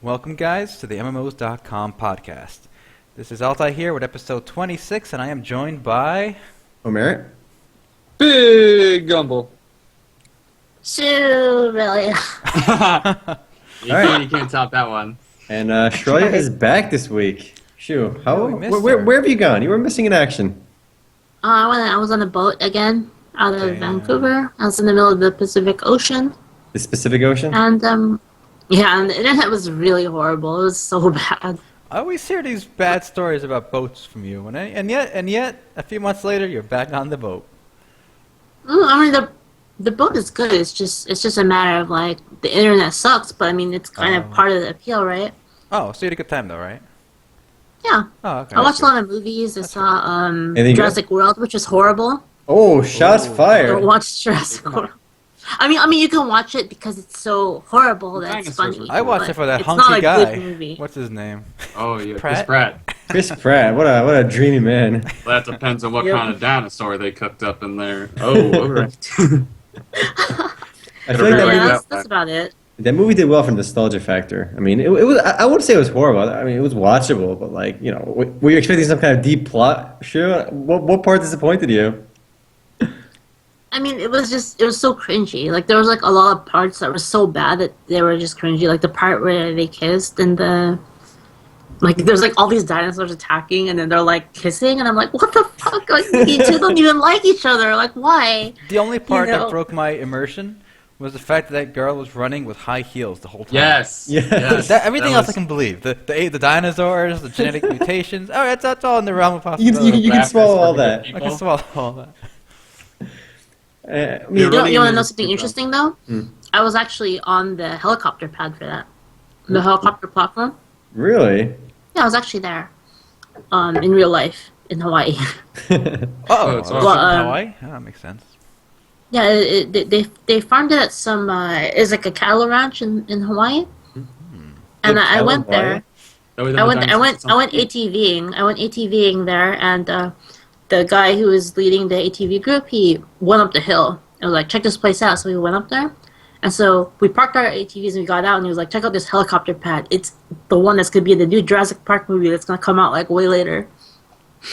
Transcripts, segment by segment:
Welcome, guys, to the MMOs.com podcast. This is Altai here with episode 26, and I am joined by... Omer? Big Gumble. Sue, really? You can't top that one. And Shreya is back this week. Shoo, we missed her. where have you gone? You were missing in action. I was on a boat again out of Damn. Vancouver. I was in the middle of the Pacific Ocean. The Pacific Ocean? And, and the internet was really horrible. It was so bad. I always hear these bad stories about boats from you, and yet, a few months later, you're back on the boat. I mean, the boat is good. It's just a matter of, like, the internet sucks, but, I mean, it's kind of part of the appeal, right? Oh, so you had a good time, though, right? Yeah. Oh, okay. I watched a lot of movies. I saw Anything Jurassic World, which is horrible. Oh, shots Don't fired. watch Jurassic World. I mean, you can watch it because it's so horrible that it's Dinosaurs funny. were I watched it for that it's not hunky a guy. good movie. What's his name? Oh, yeah, Pratt? Chris Pratt. Chris Pratt, what a dreamy man. Well, that depends on what Yep. kind of dinosaur they cooked up in there. Oh, all right. I feel like Really Yeah, that that's about it. that movie did well for nostalgia factor. I mean, it was. I wouldn't say it was horrible. I mean, it was watchable, but like, you know, were you expecting some kind of deep plot? Sure. What part disappointed you? I mean, it was so cringy. Like, there was, like, a lot of parts that were so bad that they were just cringy. Like, the part where they kissed and like, there's, like, all these dinosaurs attacking and then they're, like, kissing. And I'm like, what the fuck? Like, you two don't even like each other. Like, why? The only part know. that broke my immersion was the fact that girl was running with high heels the whole time. Yes. Yes. Everything That else I was- can believe. The dinosaurs, the genetic mutations. All right, that's all in the realm of possibility. You can swallow all that. I can swallow all that. I mean, You're You running want to into know the something speed interesting, though? I was actually on the helicopter pad for that. The helicopter platform. really? Yeah, I was actually there. In real life, in Hawaii. Oh, it's so awesome. in Hawaii? Oh, that makes sense. Yeah, they farmed it at some it's like a cattle ranch in Hawaii, and I cattle went Hawaii? there. That way the I went dinosaurs ATVing. I went ATVing there, and the guy who was leading the ATV group, he went up the hill. I was like, check this place out. So we went up there, and so we parked our ATVs and we got out, and he was like, check out this helicopter pad. It's the one that's gonna be in the new Jurassic Park movie that's gonna come out like way later.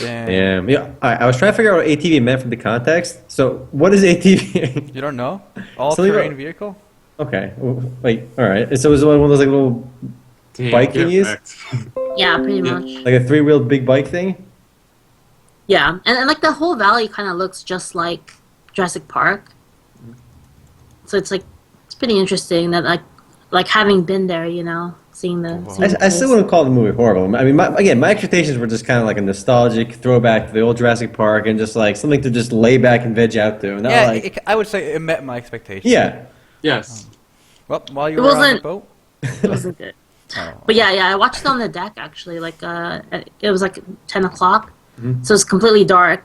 Damn. Yeah. I was trying to figure out what ATV meant from the context. So, what is ATV? You don't know? Something All-terrain about- vehicle? Okay. Wait. All right. So, it was one of those like little, Damn, bike get thingies? wrecked. Yeah, pretty Yeah. much. like a three-wheeled big bike thing. Yeah, and like the whole valley kind of looks just like Jurassic Park. So it's like it's pretty interesting that like having been there, you know, seeing the. Wow. seeing the I still place. wouldn't call the movie horrible. I mean, my expectations were just kind of like a nostalgic throwback to the old Jurassic Park and just like something to just lay back and veg out to. Not Yeah, like, I would say it met my expectations. yeah. Yes. Well, while you It were on the wasn't- boat... It wasn't good. Oh. But yeah, I watched it on the deck actually. Like it was like 10 o'clock, Mhm. so it's completely dark,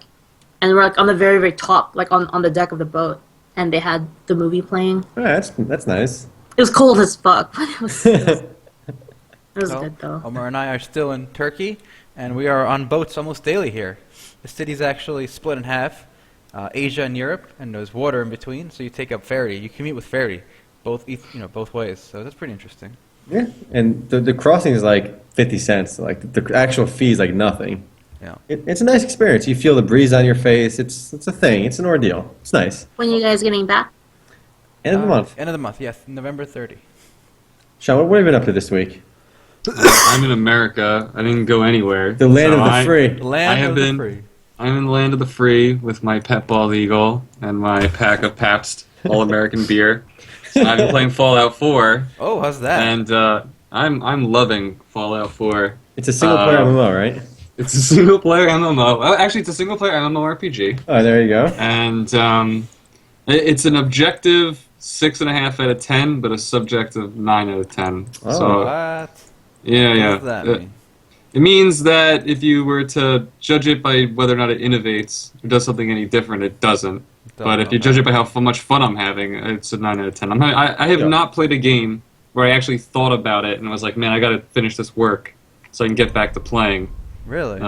and we're like on the very very top, like on the deck of the boat, and they had the movie playing. Oh, that's nice. It was cold as fuck, but it was So, good though. Omar and I are still in Turkey, and we are on boats almost daily here. The city's actually split in half, Asia and Europe, and there's water in between, so you take a ferry. You commute with ferry, both ways, so that's pretty interesting. Yeah. And the crossing is like 50 cents. Like the actual fee is like nothing. Yeah. It's a nice experience. You feel the breeze on your face. It's a thing. It's an ordeal. It's nice. When you guys getting back? End of the month. End of the month, yes, November 30. Sean, what have you been up to this week? I'm in America. I didn't go anywhere. The land So of the free. Land have of been- the free. I'm in the land of the free with my pet bald eagle and my pack of Pabst All-American beer. I've been playing Fallout 4, Oh, how's that? and I'm loving Fallout 4. It's a single player Uh, MMO, right? It's a single-player MMO. Well, actually, it's a single-player MMORPG, Oh, there you go. and it's an objective 6.5 out of 10, but a subjective 9 out of 10. Oh. So What? yeah, What yeah. does that Uh, mean? It means that if you were to judge it by whether or not it innovates or does something any different, it doesn't. But if you judge it by how much fun I'm having, it's a 9 out of 10. I have Yeah. not played a game where I actually thought about it and was like, man, I got to finish this work so I can get back to playing. Really?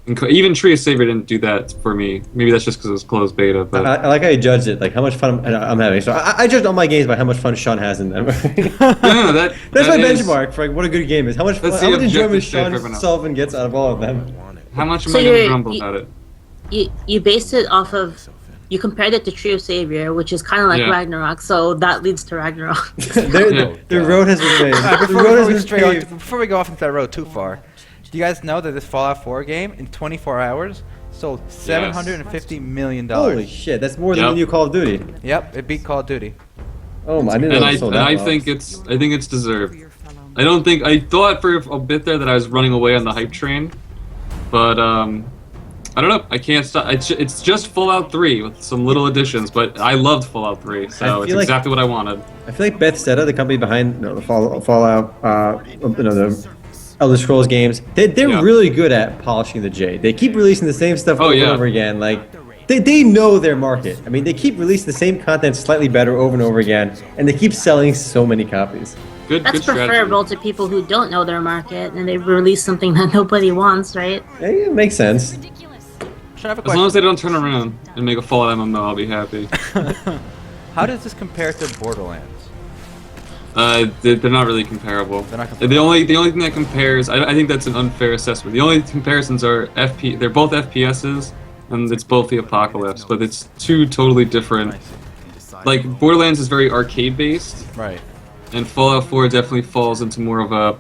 Even Tree of Savior didn't do that for me. Maybe that's just because it was closed beta. But I like how you judged it, like how much fun I'm having. So I judged all my games by how much fun Sean has in them. no, That's my is- benchmark for like what a good game is. How much That's how the much enjoyment objective Sean for everyone else. Sullivan gets out of all of them. How much am So I going to you're- grumble you- about it? You based it off of, you compared it to Tree of Savior, which is kind of like Yeah. Ragnarok, so that leads to Ragnarok. The road has been made. Alright, The before, road before has we been stray on, paved. before we go off into that road too far, do you guys know that this Fallout 4 game in 24 hours sold $750 million? Holy shit, that's more than Yep. the new Call of Duty. Yep, it beat Call of Duty. Oh my, I didn't know And it I sold and that I well. think it's deserved. I thought for a bit there that I was running away on the hype train, but I don't know. I can't stop. It's just Fallout 3 with some little additions, but I loved Fallout 3, I so it's feel like- exactly what I wanted. I feel like Bethesda, the company behind the Fallout, the Elder Scrolls games, they're Yeah. really good at polishing the J. They keep releasing the same stuff Oh, over and yeah. over again. Like they know their market. I mean, they keep releasing the same content slightly better over and over again, and they keep selling so many copies. Good That's strategy. preferable to people who don't know their market and they release something that nobody wants, right? Yeah, it makes sense. Should I have a As long question? as they don't turn around and make a Fallout MMO, I'll be happy. How does this compare to Borderlands? They're not really comparable. They're not comparable. The only thing that compares, I think that's an unfair assessment. The only comparisons are They're both FPSs, and it's both the apocalypse, but it's two totally different. Like Borderlands is very arcade based, Right. and Fallout 4 definitely falls into more of a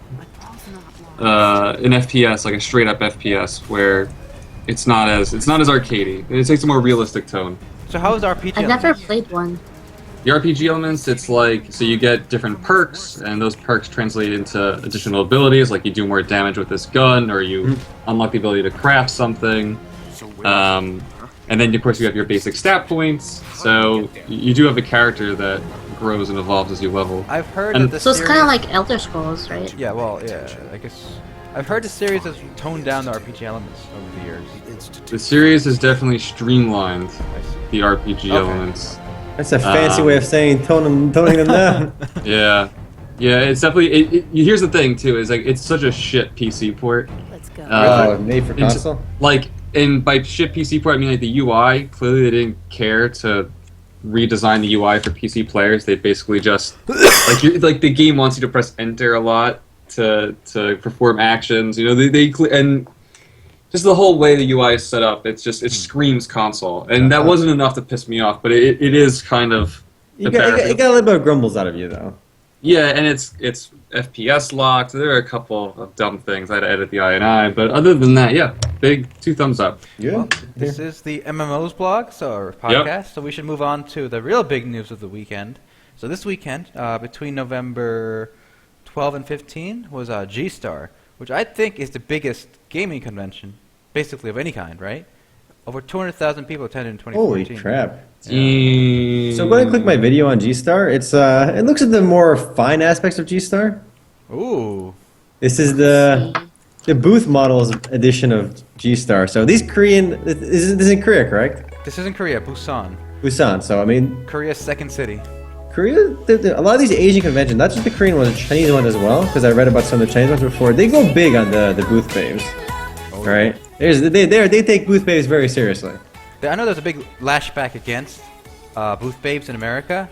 an FPS, like a straight up FPS, where it's not as arcadey. It takes a more realistic tone. So how is RPG? I've never elements? played one. The RPG elements, it's like, so you get different perks, and those perks translate into additional abilities, like you do more damage with this gun, or you unlock the ability to craft something. And then, of course, you have your basic stat points, so you do have a character that grows and evolves as you level. I've heard And- that the So it's series... kind of like Elder Scrolls, right? Yeah, well, yeah, I guess... I've heard the series has toned down the RPG elements over the years. The series has definitely streamlined I see. the RPG elements. That's a fancy way of saying toning them down. Yeah. Yeah, it's definitely... here's the thing, too, is like, it's such a shit PC port. Let's go. Made for Into- console. Like, and by shit PC port, I mean like the UI. Clearly, they didn't care to redesign the UI for PC players. They basically just like the game wants you to press enter a lot to perform actions. You know, and just the whole way the UI is set up. It screams console, and that wasn't enough to piss me off. But it is kind of You got a little bit of grumbles out of you though. yeah, and it's FPS locked. There are a couple of dumb things. I had to edit the INI, but other than that, yeah, big 2 thumbs up. Yeah. This is the MMOs blog, or podcast, so we should move on to the real big news of the weekend. So this weekend, between November 12 and 15, was G-Star, which I think is the biggest gaming convention, basically of any kind, right? Over 200,000 people attended in 2014. Holy crap. So So go ahead and click my video on G-Star. It's it looks at the more fine aspects of G-Star. Ooh. This is the booth models edition of G-Star. So these Korean, this is in Korea, correct? This is in Korea, Busan. Busan. So I mean, Korea's second city. Korea, a lot of these Asian conventions, not just the Korean ones, the Chinese one as well, because I read about some of the Chinese ones before. They go big on the booth babes, right? They take booth babes very seriously. I know there's a big lashback against booth babes in America,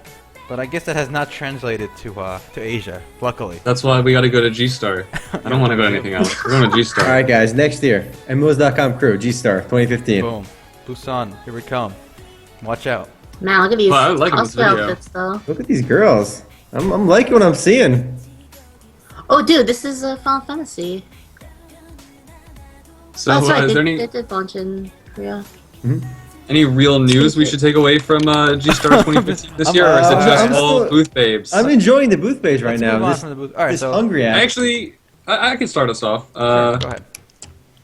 but I guess that has not translated to Asia, luckily. that's why we got to go to G-Star. I don't want to go to anything else. We're going to G-Star. All right, guys, next year, MMOs.com crew, G-Star 2015. Boom. Busan, here we come. Watch out. Man, look at these Well, I like this cosplay video. outfits, though. Look at these girls. I'm liking what I'm seeing. Oh, dude, this is Final Fantasy. So, Oh, that's right, is there they did launch in Korea. any real news we should take away from G-Star 2015 this year, or is it I'm just all still- booth babes? I'm enjoying the booth babes right Let's now. move on This, from the booth. All right, this so hungry ass. Actually, I can start us off. Sure, go ahead.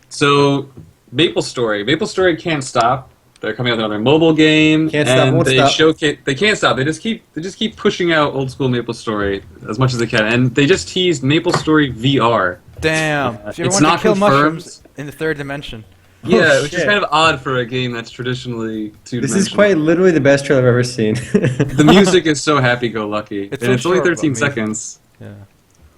So, Maple Story can't stop. They're coming out with another mobile game, Can't stop, and won't they stop. showcase. They can't stop. They just keep pushing out old school Maple Story as much as they can, and they just teased Maple Story VR. Damn. If you ever It's want not to kill confirmed. mushrooms in the third dimension. Yeah, which is shit. kind of odd for a game that's traditionally two-dimensional. This is quite literally the best trailer I've ever seen. The music is so happy-go-lucky, It's and so it's only short, but 13 amazing. seconds. Yeah.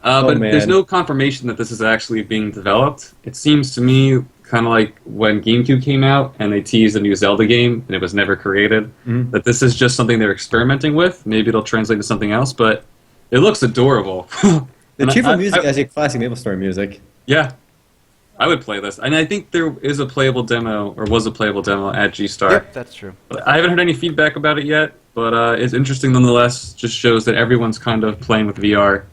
But man. there's no confirmation that this is actually being developed. It seems to me, kind of like when GameCube came out and they teased a new Zelda game and it was never created. That this is just something they're experimenting with. Maybe it'll translate to something else, but it looks adorable. The cheerful music is like classic MapleStory music. Yeah, I would play this, and I think there is a playable demo, or was a playable demo at G-Star. Yep, that's true. I haven't heard any feedback about it yet, but it's interesting nonetheless. Just shows that everyone's kind of playing with VR.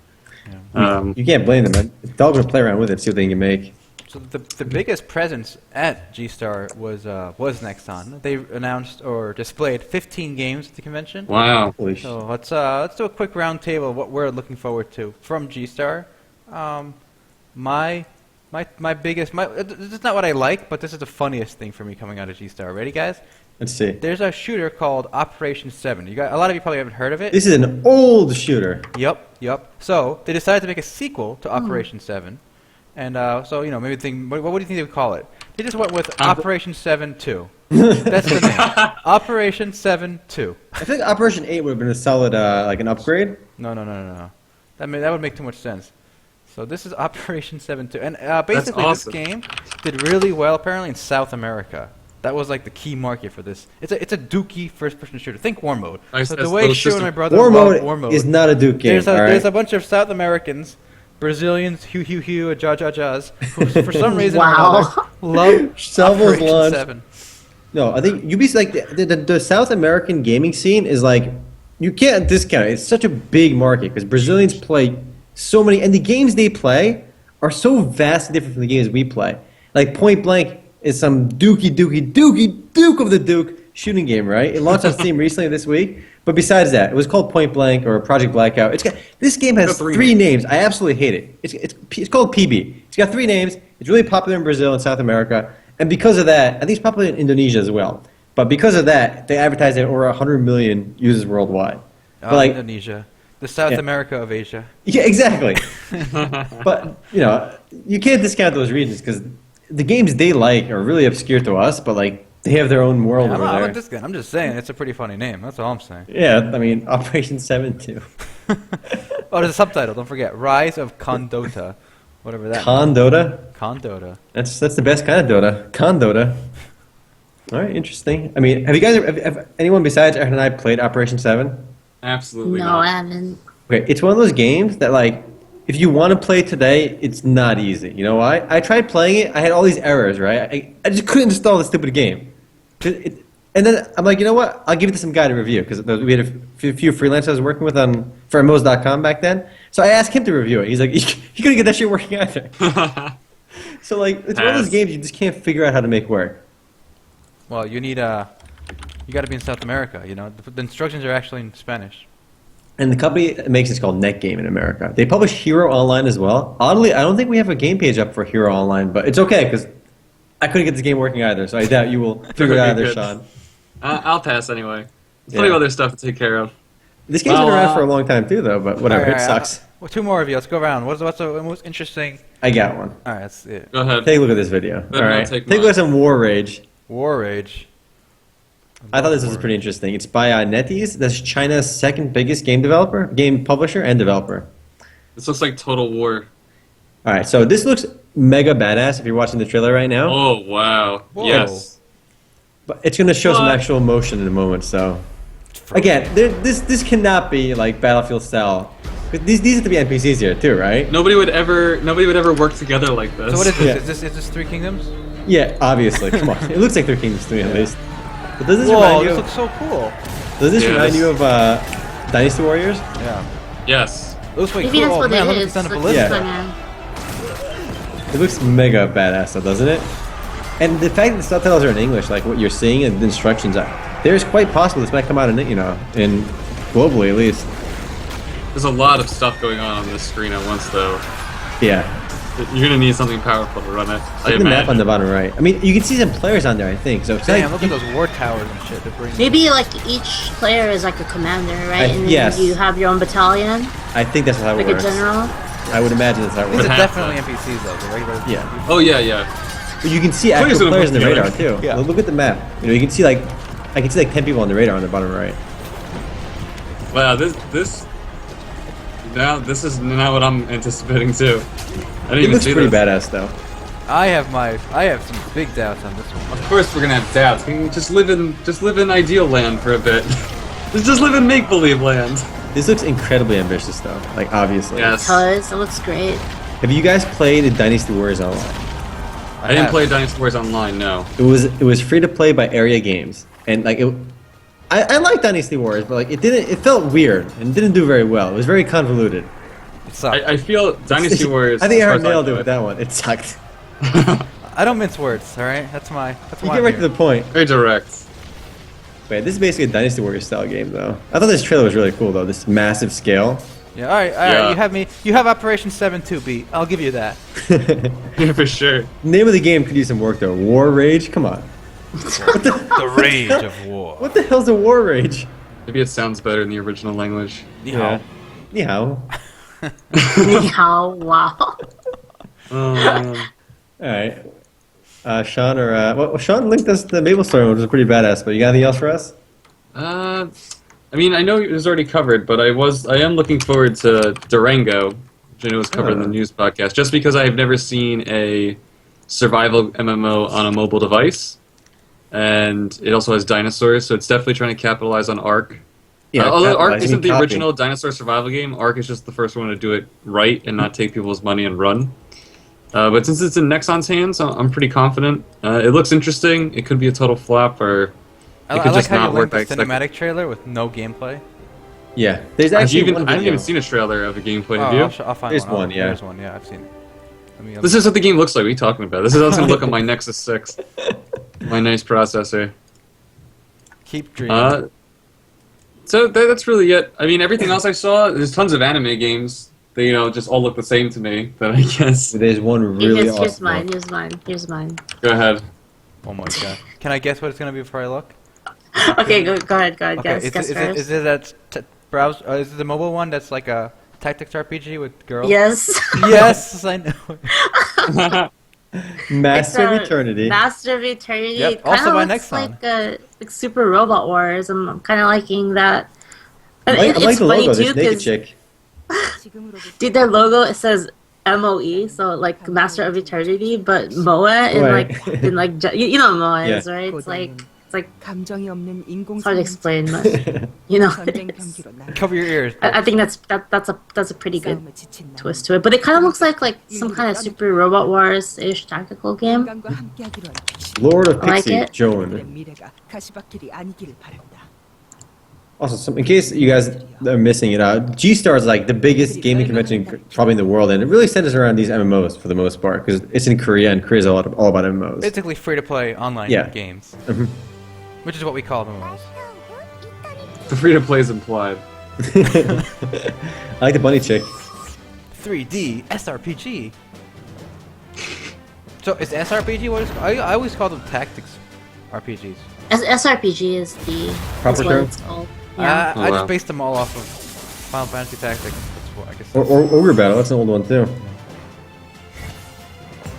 You can't blame them, man. They're all going to play around with it, see what they can make. So the biggest presence at G-Star was Nexon. They announced or displayed 15 games at the convention. Wow. Holy shit. So let's do a quick round table of what we're looking forward to from G-Star. My biggest, this is not what I like, but this is the funniest thing for me coming out of G-Star. Ready, guys? Let's see. There's a shooter called Operation 7. You got a lot of you probably haven't heard of it. This is an old shooter. Yep. So they decided to make a sequel to Operation 7, and so maybe think, what do you think they would call it? They just went with Operation 7-2. That's the name. Operation 7-2. I think Operation 8 would have been a solid, like an upgrade. No. That would make too much sense. So this is Operation 7-2, and basically awesome. This game did really well apparently in South America. That was like the key market for this. It's a dookie first-person shooter. Think War Mode. So the way Shu and my brother love War Mode is not a Duke game. There's a bunch of South Americans, Brazilians, Hugh, Jaws, who for some reason or another love Shovels Operation launched. 7. No, I think Ubi's like the South American gaming scene is like you can't discount it. It's such a big market because Brazilians play so many, and the games they play are so vastly different from the games we play. Like Point Blank is some Duke of the Duke shooting game, right? It launched on Steam recently this week. But besides that, it was called Point Blank or Project Blackout. This game has three names. I absolutely hate it. It's called PB. It's got 3 names. It's really popular in Brazil and South America. And because of that, I think it's popular in Indonesia as well. But because of that, they advertise it over 100 million users worldwide. But like, Indonesia. The South America of Asia. Yeah, exactly. But, you can't discount those regions because the games they like are really obscure to us, but like they have their own world over there. I'm just saying it's a pretty funny name. That's all I'm saying. Yeah, I mean Operation 7-2. Oh, there's a subtitle. Don't forget, Rise of Condota, whatever that. Condota. Condota. That's the best kind of Dota. Condota. All right, interesting. I mean, have anyone besides Aaron and I played Operation 7? Absolutely No, not. I haven't. Okay, it's one of those games that like if you want to play today, it's not easy. You know why? I tried playing it. I had all these errors, right? I just couldn't install the stupid game. And then I'm like, you know what? I'll give it to some guy to review because we had a few freelancers I was working with for MMOs.com back then. So I asked him to review it. He's like, he couldn't get that shit working either. So like, it's one of those games you just can't figure out how to make work. Well, you got to be in South America. The instructions are actually in Spanish. And the company that makes it's called NetGame in America. They publish Hero Online as well. Oddly, I don't think we have a game page up for Hero Online, but it's okay because I couldn't get this game working either. So I doubt you will figure it out either, Sean. I'll pass anyway. There's plenty of other stuff to take care of. This game's been around for a long time too, though. But whatever, All right, it sucks. Well, 2 more of you. Let's go around. What's the most interesting? I got one. All right, that's it. Go ahead. Take a look at this video. Then All I'll right, take take a look mine. at some War Rage. War Rage. I thought this was pretty interesting. It's by NetEase. That's China's second biggest game publisher, and developer. This looks like Total War. All right, so this looks mega badass if you're watching the trailer right now. Oh, wow. Whoa. Yes. But it's going to show some What? actual motion in a moment. So again, this cannot be like Battlefield style. These have to be NPCs here too, right? Nobody would ever work together like this. So what is this? Yeah. Is this 3 Kingdoms? Yeah, obviously. Come on, it looks like 3 Kingdoms to me at least. But does this Whoa, remind you? this looks so cool. Does this Yeah, remind this- you of Dynasty Warriors? Yeah. Yes. It looks way Maybe cool. that's Oh, what man, it look at is. the son of Like, Yeah. Spider-Man. It looks mega badass, though, doesn't it? And the fact that the subtitles are in English, like what you're seeing and the instructions are, there's quite possible this might come out in globally at least. There's a lot of stuff going on this screen at once, though. Yeah. You're gonna need something powerful to run it. I Look at the map on imagine. the bottom right. I mean, you can see some players on there, I think. So it's Damn, like, look at those war towers and shit. They're bringing. Maybe like each player is like a commander, right? And then yes. you have your own battalion, I think that's how it like a works. general. I would imagine that's how it These works. are half definitely NPCs though. The regular. Yeah. Oh, yeah. But you can see Players actual in a players in the radar multiplayer. too. Yeah. Look at the map. You can see I can see like 10 people on the radar on the bottom right. Wow, this is not what I'm anticipating too. I didn't It even looks see pretty this. badass though. I have some big doubts on this one. Of course, we're gonna have doubts. Can we just live in ideal land for a bit? just live in make believe land. This looks incredibly ambitious, though. Like, obviously. Yes. Because it looks great. Have you guys played Dynasty Warriors Online? I didn't play Dynasty Warriors Online. No. It was free to play by Area Games, and like I like Dynasty Warriors, but like it felt weird and didn't do very well. It was very convoluted. It sucked. I feel Dynasty Warriors. I think as far Aaron as I nailed it know with that one. It sucked. I don't mince words. All right, that's my. You get right to the point. Very direct. Wait, this is basically a Dynasty Warriors style game, though. I thought this trailer was really cool, though. This massive scale. Yeah. All right. Yeah. You have Operation 7-2 beat. I'll give you that. Yeah, for sure. Name of the game could use some work, though. War Rage. Come on. The rage of war. What the hell's a War Rage? Maybe it sounds better in the original language. Yeah. Ni hao. How wow. All right. Sean or well, Sean linked us the Mabel story, which is pretty badass. But you got anything else for us? I mean, I know it was already covered, but I am looking forward to Durango, which I know was covered in the news podcast, just because I have never seen a survival MMO on a mobile device, and it also has dinosaurs, so it's definitely trying to capitalize on Ark. Although Ark isn't the original dinosaur survival game, Ark is just the first one to do it right and not take people's money and run. But since it's in Nexon's hands, I'm pretty confident. It looks interesting. It could be a total flop, or it could I like just how not you work. linked the cinematic trailer with no gameplay. Yeah. There's actually one I haven't video. even seen a trailer of a gameplay. Oh, Have you? I'll find There's one. one, yeah. There's one. Yeah, I've seen it. This is what the game looks like. What are you talking about? This is how it's going to look on my Nexus 6. My nice processor. Keep dreaming. So that's really it. I mean, everything else I saw, there's tons of anime games. They, just all look the same to me, but I guess. There's one really Here's awesome mine. one. Here's mine. Go ahead. Oh my god. Can I guess what it's gonna be before I look? Okay, go ahead. Okay. Guess Is first. it that browse? Is it the mobile one that's like a tactics RPG with girls? Yes. Yes, I know. Master of It's a Eternity. Master of Eternity. Yep, Kinda also by looks Nexon. like Super Robot Wars. I'm kind of liking that. I like the It's funny logo. too, This naked 'cause, chick. dude, their logo it says MOE, so like Master of Eternity, but MOA in like you know what MOA is, Yeah. right? It's like 감정이 없는 it's hard to explain, but I you know. 전쟁 it is. 경기로 나 Cover your ears. I think that's a pretty good 싸움에 지친 나 twist to it, but it kind of looks like some kind of Super Robot Wars-ish tactical game. 인간과 함께하기로 한 빛이 Lord of I like Pixie, it. 내 Joan. 미래가 가시밭길이 아니기를 바란다. Also, in case you guys are missing it out, G-Star is like the biggest gaming convention probably in the world, and it really centers around these MMOs for the most part, because it's in Korea, and Korea is all about MMOs. Basically free to play online Yeah. games, Mhm. which is what we call MMOs. The free to play is implied. I like the bunny chick. 3D SRPG. So is SRPG what it's called? I always call them tactics RPGs. SRPG is Proper what term? it's called. Yeah. Oh, I wow. just based them all off of Final Fantasy Tactics. That's what I guess. Or Ogre Battle, that's an old one too.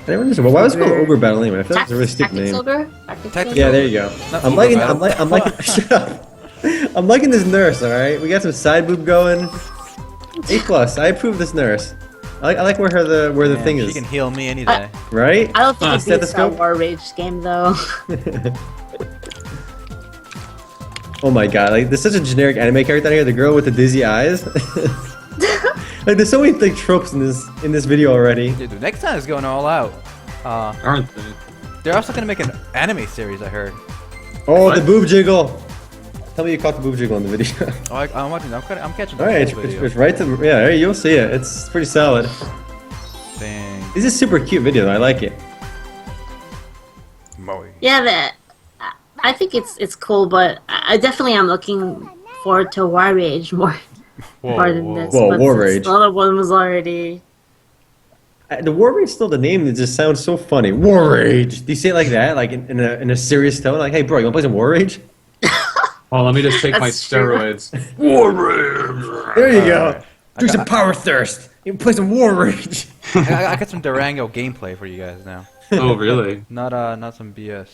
I never understood. Well, why was it called Ogre Battle anyway? I feel like it's a really stupid Tactics name. Ogre? Tactics Tactics Ogre? Yeah, there you go. Not I'm Ogre liking. Battle. Shut up. I'm liking this nurse. All right, we got some side boob going. A+. I approve this nurse. I like where the Man, thing she is. can heal me any day. Right? I don't think it beats that Stethoscope? War Rage game though. Oh my god, like there's such a generic anime character here, the girl with the dizzy eyes. Like there's so many like tropes in this video already. Dude, the next time is going all out. Aren't they? They're also gonna make an anime series. I heard. Oh, What? the boob jiggle. Tell me you caught the boob jiggle in the video. Oh, I'm watching. I'm catching the Alright, whole it's video. right to yeah, you'll see it. It's pretty solid. Dang. This is a super cute video though, I like it. Moe. Yeah, I think it's cool, but I definitely am looking forward to War Rage more than this. Whoa, but War since Rage. The other one was already. The War Rage still the name, it just sounds so funny. War Rage! Do you say it like that? Like in a serious tone? Like, hey bro, you wanna play some War Rage? Oh, let me just take my That's true. steroids. War Rage! There you go. I Drink got- some Power Thirst. You can play some War Rage. I got some Durango gameplay for you guys now. Oh, really? Not some BS.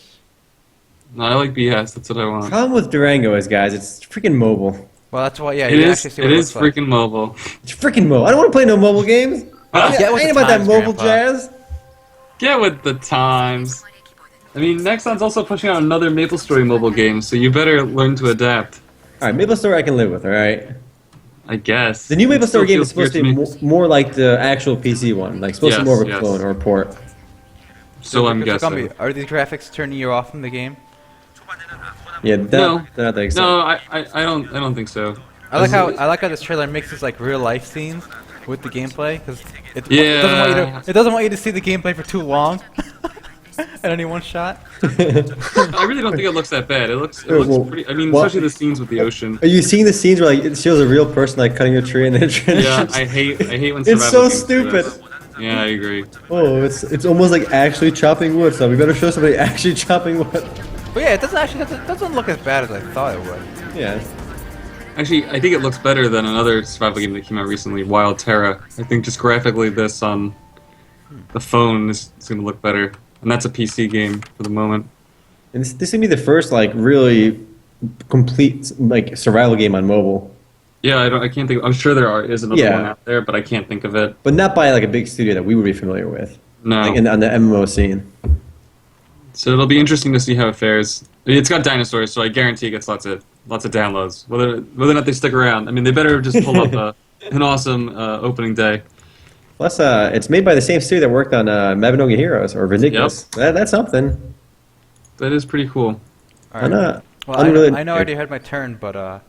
No, I like BS. That's what I want. Problem with Durango is, guys, it's freaking mobile. Well, that's why. Yeah, It you is. actually see what It it is looks like. freaking mobile. It's freaking mobile. I don't want to play no mobile games. Ah, get I with ain't the about that times, mobile Grandpa. jazz. Get with the times. I mean, Nexon's also pushing out another MapleStory mobile game, so you better learn to adapt. All right, MapleStory I can live with. All right. I guess. The new It still MapleStory game is feels supposed to weird be more like the actual PC one, like supposed to be more of a Yes, clone or a port. So I'm Mr. guessing. Gumby, are these graphics turning you off from the game? Yeah, No. they're not that exciting. No, I don't think so. I like how this trailer mixes like real life scenes with the gameplay because it Yeah. it doesn't want you to see the gameplay for too long at any one shot. I really don't think it looks that bad. It looks Well, pretty. I mean, what- especially the scenes with the ocean. Are you seeing the scenes where like it shows a real person like cutting a tree and then it Yeah, transitions? I hate when It's survival so games do this. stupid. Yeah, I agree. Oh, it's almost like actually chopping wood. So we better show somebody actually chopping wood. But yeah, it doesn't look as bad as I thought it would. Yeah. Actually, I think it looks better than another survival game that came out recently, Wild Terra. I think just graphically this on the phone is going to look better. And that's a PC game for the moment. And this is gonna be the first like really complete like survival game on mobile, Yeah, I can't think. I'm sure is another Yeah. one out there, but I can't think of it. but not by like a big studio that we would be familiar with, No. like on the MMO scene. So it'll be interesting to see how it fares. It's got dinosaurs, so I guarantee it gets lots of downloads. Whether or not they stick around, I mean, they better just pull up an awesome opening day. Plus, it's made by the same studio that worked on Mabinogi Heroes or Vindictus. That's something. That is pretty cool. All I'm not. Well, I know I already had my turn, but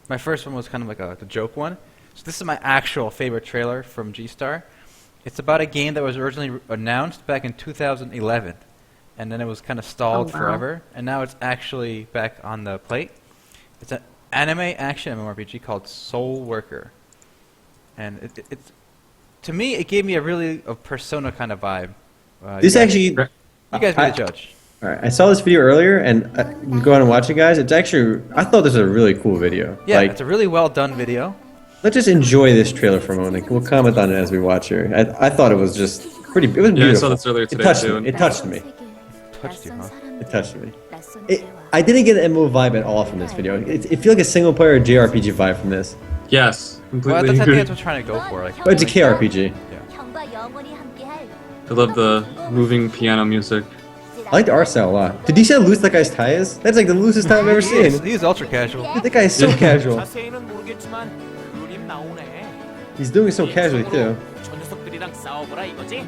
my first one was kind of like a joke one. So this is my actual favorite trailer from G-Star. It's about a game that was originally announced back in 2011, and then it was kind of stalled Oh, wow. forever, and now it's actually back on the plate. It's an anime action MMORPG called Soul Worker, and it's to me it gave me a Persona kind of vibe. This actually. you guys be the judge. All right, I saw this video earlier, and you go on and watch it, guys. It's actually, I thought this was a really cool video. Yeah, Like, it's a really well done video. let's just enjoy this trailer for a moment. We'll comment on it as we watch here. I thought it was just pretty. It was beautiful. Yeah, I saw this earlier today, It touched too. me. It touched me. Touched you, huh? It touched me. I didn't get an MMO vibe at all from this video. It feels like a single player JRPG vibe from this, Yes, Well, completely I think agree. that's what we're trying to go for. Like, but it's a KRPG. I love the moving piano music. I like the art style a lot. Did you see how loose that guy's tie is? That's like the loosest tie I've ever seen. He's ultra casual. That guy is so casual. 자세히는 모르겠지만 그림 나오네. He's doing it so casually too. 저 녀석들이랑 싸워보라 이거지?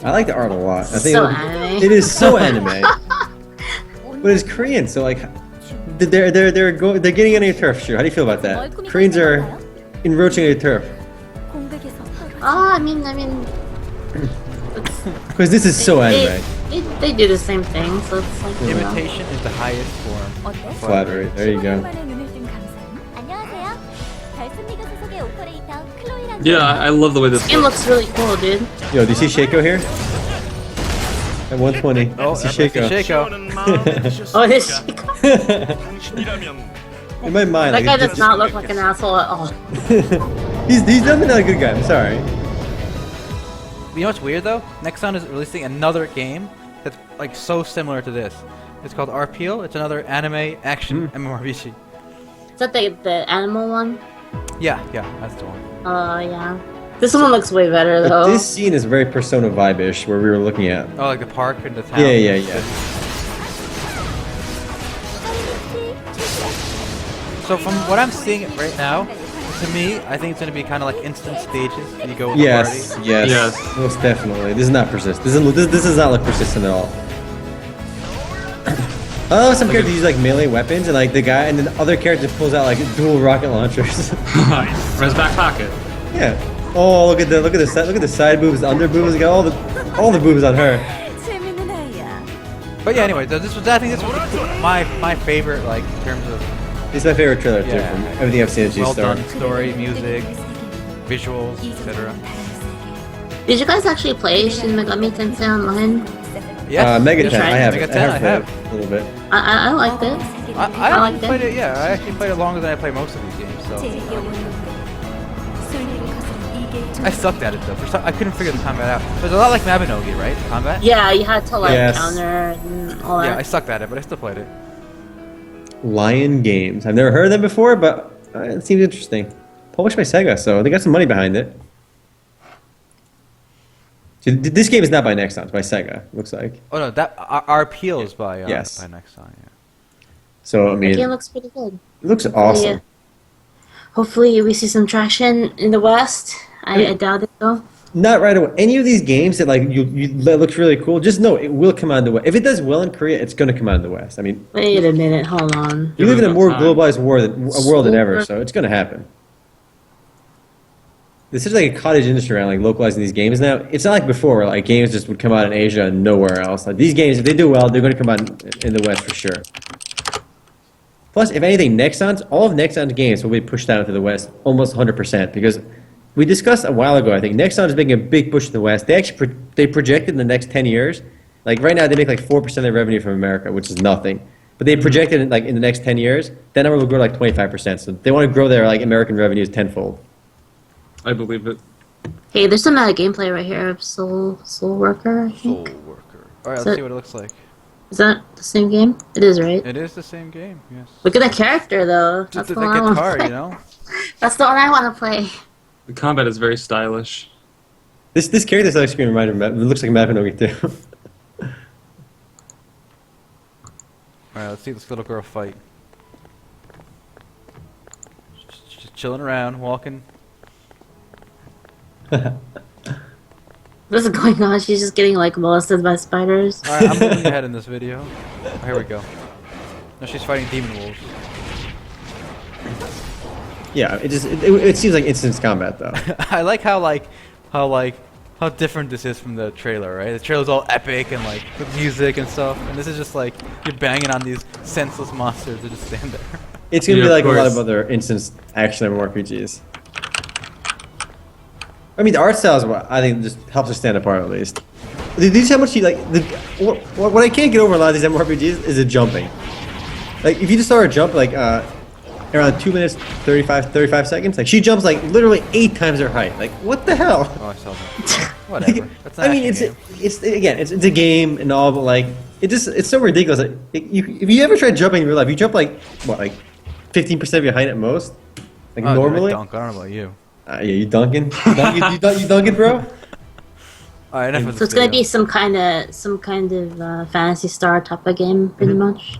I like the art a lot. I think So it, anime. it is so anime, but it's Korean, so like they're getting on your turf. Sure, how do you feel about that? Koreans are encroaching on your turf Oh, I mean, because this is so anime. they do the same thing, so it's like you know. Imitation is the highest form of Flattery. There you go. Yeah, I love the way this It looks. looks really cool, dude. Yo, do you see Shaco here? At 120. Oh, I see that's Shaco. Shaco. Oh, this In my mind, that like, guy it's does not look like an asshole at all. he's definitely not a good guy. I'm sorry. You know what's weird though? Nexon is releasing another game that's like so similar to this. It's called RPO. It's another anime action MMORPG. Is that the animal one? Yeah, that's the one. Oh yeah. This one looks way better But though. this scene is very Persona vibe-ish, where we were looking at. Oh, like the park and the town. Yeah. So from what I'm seeing right now, to me, I think it's gonna be kind of like instant stages. You go with Yes, the party. Yes. most definitely. This is not persistent. This does not look persistent at all. Oh, some characters use like melee weapons, and like the guy, and then the other character pulls out like dual rocket launchers. Res back pocket. Yeah. Oh, look at the side boobs, the under boobs. Got all the boobs on her. But yeah, anyway, I think this was my favorite, like in terms of It's my favorite trailer too. Yeah. From everything I've seen at well G-Star. done story, music, visuals, etc. Did you guys actually play Shin Megami Tensei Online? Yes, Mega yes, 10, right. I have. Mega it. 10, I I have. have played it a little bit. I liked it. I I liked actually played it. Yeah, I actually played it longer than I play most of these games. So I sucked at it though. I couldn't figure the combat out. It was a lot like Mabinogi, right? The combat. Yeah, you had to like Yes. counter and all that. Yeah, I sucked at it, but I still played it. Lion Games. I've never heard of them before, but it seems interesting. published by Sega, so they got some money behind it. So this game is not by Nexon, it's by Sega, looks like. Oh no, that our appeal is by Yes. by Nexon. Yeah. So, I The mean, game it looks pretty good. looks awesome. Yeah. Hopefully, we see some traction in the West. I doubt it though. Not right away. Any of these games that like that looks really cool, just know it will come out in the West. If it does well in Korea, it's going to come out in the West. I mean, Wait a minute, hold on. we live in a Give it more time. globalized world than ever, so it's going to happen. There's such like a cottage industry around like localizing these games now. It's not like before, where like games just would come out in Asia and nowhere else. Like these games, if they do well, they're going to come out in the West for sure. Plus, if anything, all of Nexon's games will be pushed out into the West almost 100% because we discussed a while ago. I think Nexon is making a big push in the West. They actually they projected in the next 10 years. Like right now, they make like 4% of their revenue from America, which is nothing. But they projected in, like in the next 10 years, that number will grow like 25%. So they want to grow their like American revenues tenfold. I believe it. Hey, there's some gameplay right here of Soul Worker, I Soul think. Worker. All right, So- let's see what it looks like. Is that the same game? It is, right? It is the same game. Yes. Look at the character, though. That's Just the the one I want to guitar, play. you know. That's the one I want to play. The combat is very stylish. This character's like screen reminder of it looks like Mapinogi too. All right, let's see this little girl fight. Just chilling around, walking. What's going on? She's just getting like molested by spiders. All right, I'm moving ahead in this video. Oh, here we go. Now she's fighting demon wolves. Yeah, it seems like instant combat though. I like how different this is from the trailer, right? The trailer's all epic and like with music and stuff, and this is just like you're banging on these senseless monsters that just stand there. It's gonna Yeah, be of like a lot course. of other instant action MMORPGs. I mean, the art style is what I think just helps us stand apart at least. Did you see how much you like? What I can't get over a lot of these MMORPGs is the jumping. Like if you just saw her jump like around 2 minutes 35 seconds, like she jumps like literally 8 times her height. Like what the hell? Oh, I saw that. Whatever. That's an I mean, action it's game. again, it's a game and all, but like it's so ridiculous. Like, if you ever try jumping in real life, you jump like what, like 15% of your height at most, like Oh, dude, normally. I dunk. I don't know about you. Yeah, you dunking? You dunking, bro? All right, enough of So this it's gonna video. be some kind of Fantasy Star type of game, pretty much.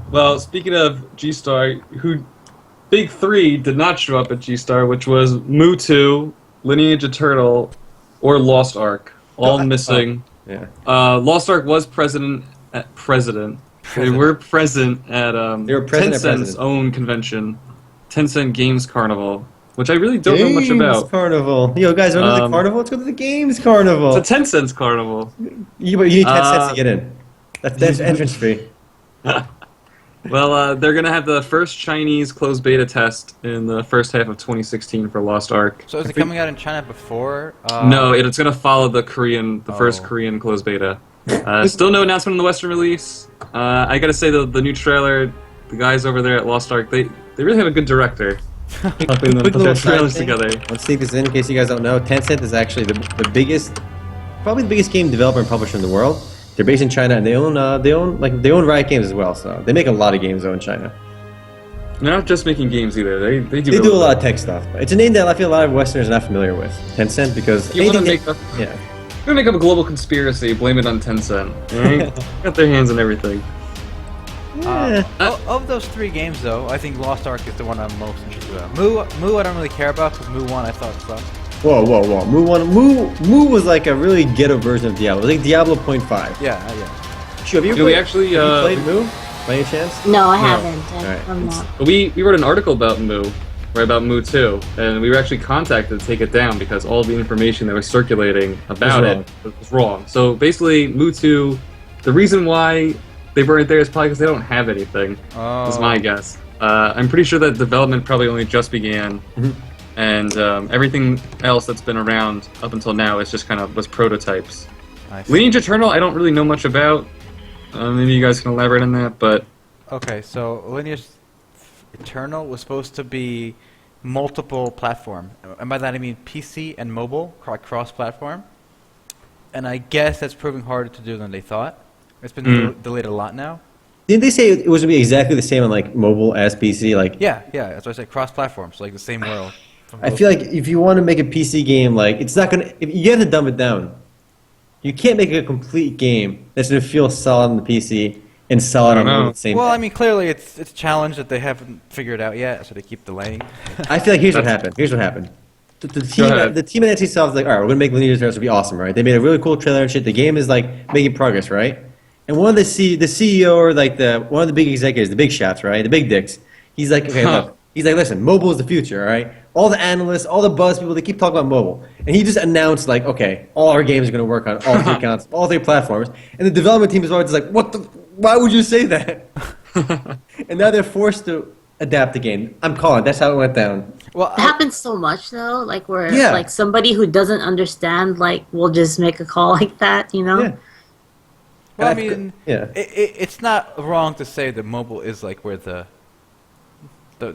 Well, speaking of G-Star, who Big 3 did not show up at G-Star, which was Mu 2, Lineage Eternal, or Lost Ark. All missing. Yeah. Lost Ark was president. They were present at They were present at Tencent's President. own convention, Tencent Games Carnival, which I really don't know much Games about. Carnival. Yo, guys, want to the Um, carnival? Let's go to the Games Carnival. It's a Tencent's carnival. You need 10 cents to get in. That's entrance fee. Well, they're gonna have the first Chinese closed beta test in the first half of 2016 for Lost Ark. So is it coming out in China before? No, it's gonna follow the first Oh. Korean closed beta. Still no announcement on the Western release. I gotta say the new trailer, the guys over there at Lost Ark, they really have a good director. Helping them Quick put little their side trailers thing. together. Let's sneak this in case you guys don't know. Tencent is actually the biggest, probably the biggest game developer and publisher in the world. They're based in China and they own Riot Games as well. So they make a lot of games though in China. They're not just making games either. They do. They build do a lot them. of tech stuff. It's a name that I feel a lot of Westerners are not familiar with. Tencent because You wanna anything make yeah. We're gonna make up a global conspiracy, blame it on Tencent. Alright? Got their hands in everything. Yeah. Of those 3 games, though, I think Lost Ark is the one I'm most interested in. Mu, I don't really care about because Mu 1 I thought sucked. Whoa. Mu was like a really ghetto version of Diablo. Like Diablo 0.5. Yeah. Sure, have you Do we played, actually? have you played Mu by any chance? No, I No. haven't. Alright. I'm not. We wrote an article about Mu, right, about Mu 2, and we were actually contacted to take it down because all the information that was circulating about it was wrong. So basically, Mu 2, the reason why they weren't there is probably because they don't have anything, Oh. is my guess. I'm pretty sure that development probably only just began, and everything else that's been around up until now is just kind of was prototypes. I see. Lineage Eternal, I don't really know much about. Maybe you guys can elaborate on that, but Okay, so Lineage Eternal was supposed to be multiple platform, and by that I mean PC and mobile, cross-platform. And I guess that's proving harder to do than they thought. It's been delayed a lot now. Didn't they say it was gonna be exactly the same on like mobile as PC? Like Yeah, that's what I said. Cross-platform, so like the same world. I feel like if you want to make a PC game, like it's not gonna. You have to dumb it down. You can't make a complete game that's gonna feel solid on the PC and solid on know. the same. Well, I mean, clearly it's a challenge that they haven't figured out yet, so they keep delaying. I feel like here's what happened. Here's what happened. The team at NCSoft was like, all right, we're gonna make Lineage This will be awesome, right? They made a really cool trailer and shit. The game is like making progress, right? And one of the CEO or like one of the big executives, the big shots, right? The big dicks. He's like, okay, look. He's like, listen, mobile is the future, all right? All the analysts, all the buzz people, they keep talking about mobile. And he just announced, like, okay, all our games are going to work on all three accounts, all three platforms. And the development team is always like, why would you say that? And now they're forced to adapt the game. I'm calling it. That's how it went down. Well, It happens so much though, like where Yeah. like somebody who doesn't understand like will just make a call like that, you know? Yeah. well, I I've- mean, yeah. it's not wrong to say that mobile is like where the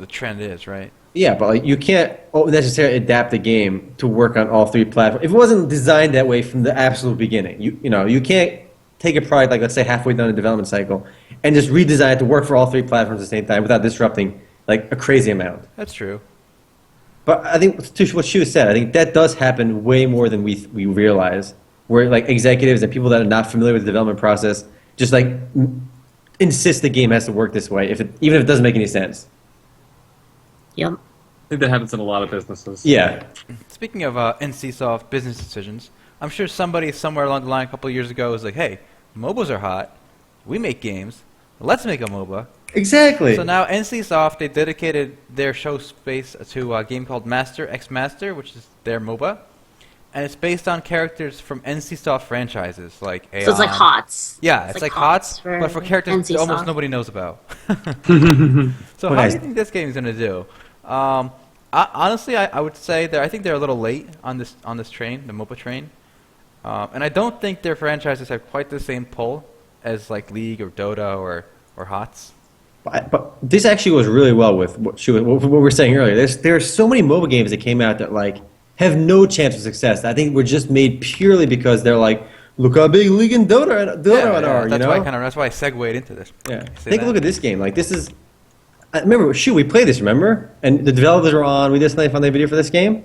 trend is, right? Yeah, but like you can't necessarily adapt the game to work on all three platforms. If it wasn't designed that way from the absolute beginning, you can't take a product like let's say halfway down the development cycle and just redesign it to work for all three platforms at the same time without disrupting like a crazy amount. That's true. But I think to what Shu said, I think that does happen way more than we realize. Where like executives and people that are not familiar with the development process just like insist the game has to work this way, even if it doesn't make any sense. Yep. I think that happens in a lot of businesses. Yeah. Speaking of NCSoft business decisions, I'm sure somebody somewhere along the line a couple of years ago was like, hey, MOBAs are hot. We make games. Let's make a MOBA. Exactly. So now NCSoft, they dedicated their show space to a game called Master X Master, which is their MOBA. And it's based on characters from NCSoft franchises like Aeon. So it's like HOTS. Yeah, it's like HOTS, but for characters that NCSoft. almost nobody knows about. So Well, how do nice. you think this game is going to do? Honestly, I would say that I think they're a little late on this train, the MOBA train. And I don't think their franchises have quite the same pull as like League or Dota or HOTS. But this actually goes really well with what we were saying earlier. There are so many mobile games that came out that like have no chance of success. I think were just made purely because they're like, look how big League and Dota are. That's why I segued into this. Yeah. Say Take a that. look at this game. Like this is. I remember, we played this. Remember, and the developers were on. We did a funny video for this game.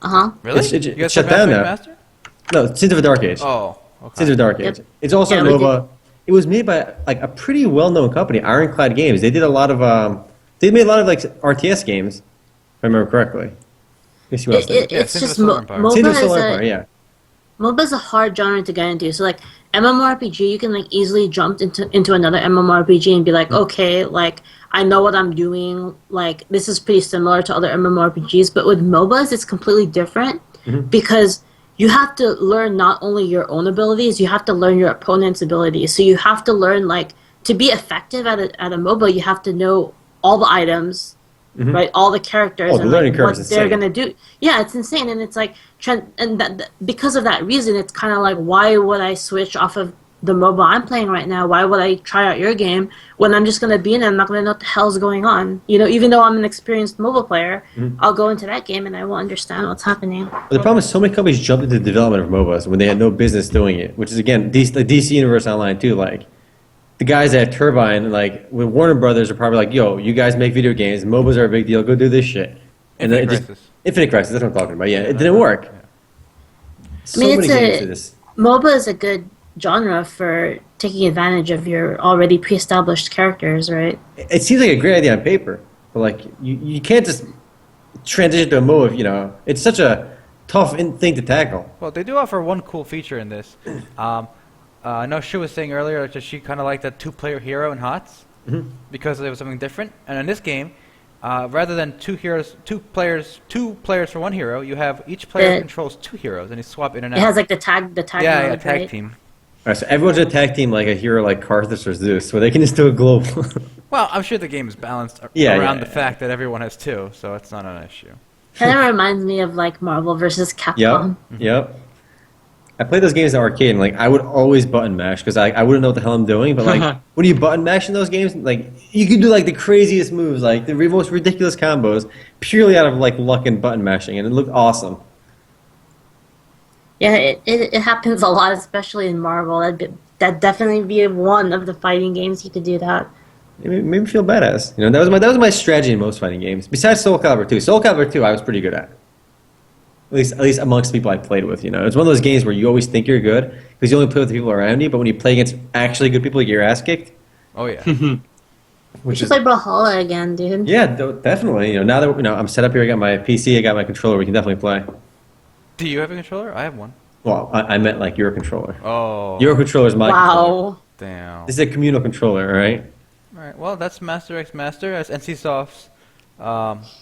Uh-huh. Really? It's You guys shut play down Master now. X Master? No, Sins of a Dark Age. Oh, okay. Sins of a Dark Age. Yep. It's also Yeah, a we MOBA. It was made by like a pretty well-known company, Ironclad Games. They did a lot of. They made a lot of like RTS games, if I remember correctly. Let me see what else they did. Yeah, It's Sins of just Solar Empire. Sins MOBA of is Solar a Empire, yeah. MOBA is a hard genre to get into. So like MMORPG, you can like easily jump into another MMORPG and be like, okay, like I know what I'm doing. Like this is pretty similar to other MMORPGs, but with MOBAs, it's completely different because you have to learn not only your own abilities, you have to learn your opponent's abilities. So you have to learn like to be effective at a MOBA, you have to know all the items. Right, all the characters Oh, the and learning like, curve what is they're insane. gonna do. Yeah, it's insane, and it's like, because of that reason, it's kind of like, why would I switch off of the MOBA I'm playing right now? Why would I try out your game when I'm just gonna be in it? I'm not gonna know what the hell's going on. You know, even though I'm an experienced mobile player, I'll go into that game and I won't understand what's happening. But the problem is so many companies jumped into the development of MOBAs when they had no business doing it, which is again the DC Universe Online too. Like the guys at Turbine, like with Warner Brothers, are probably like, "Yo, you guys make video games. MOBAs are a big deal. Go do this shit." And then Infinite it just Crisis. Infinite Crisis. That's what I'm talking about. Yeah, it didn't work. So I mean, many it's games a- to this. MOBA is a good genre for taking advantage of your already pre-established characters, right? It seems like a great idea on paper, but like you can't just transition to a MOBA. You know, it's such a tough thing to tackle. Well, they do offer one cool feature in this. I know Shu was saying earlier that she kind of liked that two-player hero in HOTS because it was something different. And in this game, rather than two players for one hero, you have each player The- controls two heroes, and you swap in and It out. has like the tag yeah, mode, tag right? team. All right, so everyone's a tag team like a hero like Karthus or Zeus, where they can just do a global. Well, I'm sure the game is balanced Yeah, around yeah, the yeah. fact that everyone has two, so it's not an issue. Kind of reminds me of like Marvel versus Capcom. Yep. I played those games in the arcade, and like I would always button mash because I wouldn't know what the hell I'm doing. But like when you button mash in those games, like you can do like the craziest moves, like the most ridiculous combos, purely out of like luck and button mashing, and it looked awesome. Yeah, it happens a lot, especially in Marvel. That'd definitely be one of the fighting games you could do that. It made me feel badass. You know, that was my strategy in most fighting games. Besides Soul Calibur 2. Soul Calibur 2 I was pretty good at. At least amongst people I played with, you know. It's one of those games where you always think you're good because you only play with the people around you, but when you play against actually good people, you get your ass kicked. Oh yeah. We Which should is play Brawlhalla again, dude. yeah, definitely. You know, now that I'm set up here, I got my PC, I got my controller. We can definitely play. Do you have a controller? I have one. Well, I meant like your controller. Oh. Your controller is my controller. Wow. Damn. This is a communal controller, all right? All right. Well, that's Master X Master. That's NCSoft's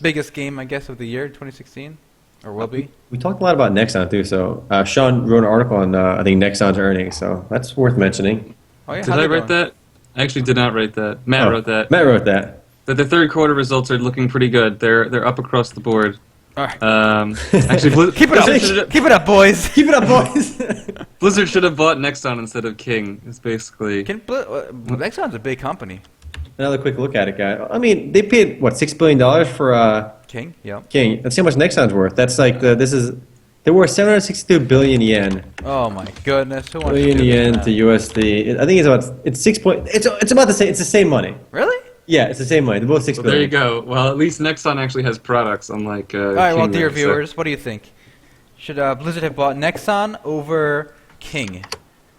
biggest game, I guess, of the year, 2016, or will be. We talked a lot about Nexon too. So Sean wrote an article on I think Nexon's earnings, so that's worth mentioning. Oh yeah. Did I write that? I actually did not write that. Matt wrote that. Matt wrote that. That the third quarter results are looking pretty good. They're up across the board. All right. Actually, Keep it up. Keep it up, boys. Keep it up, boys. Blizzard should have bought Nexon instead of King. It's basically. Nexon's a big company. Another quick look at it, guy. I mean, they paid what $6 billion for King. Yep. King. Let's see how much Nexon's worth. That's like they're worth 762 billion yen. Oh my goodness. Who wants Billion to do yen that? to USD. I think it's 6 point. It's about the same. It's the same money. Really? Yeah, it's the same money. They're both 6 Well, billion. there you go. Well, at least Nexon actually has products, unlike. All right. Well, King dear does, so- viewers, what do you think? Should Blizzard have bought Nexon over King?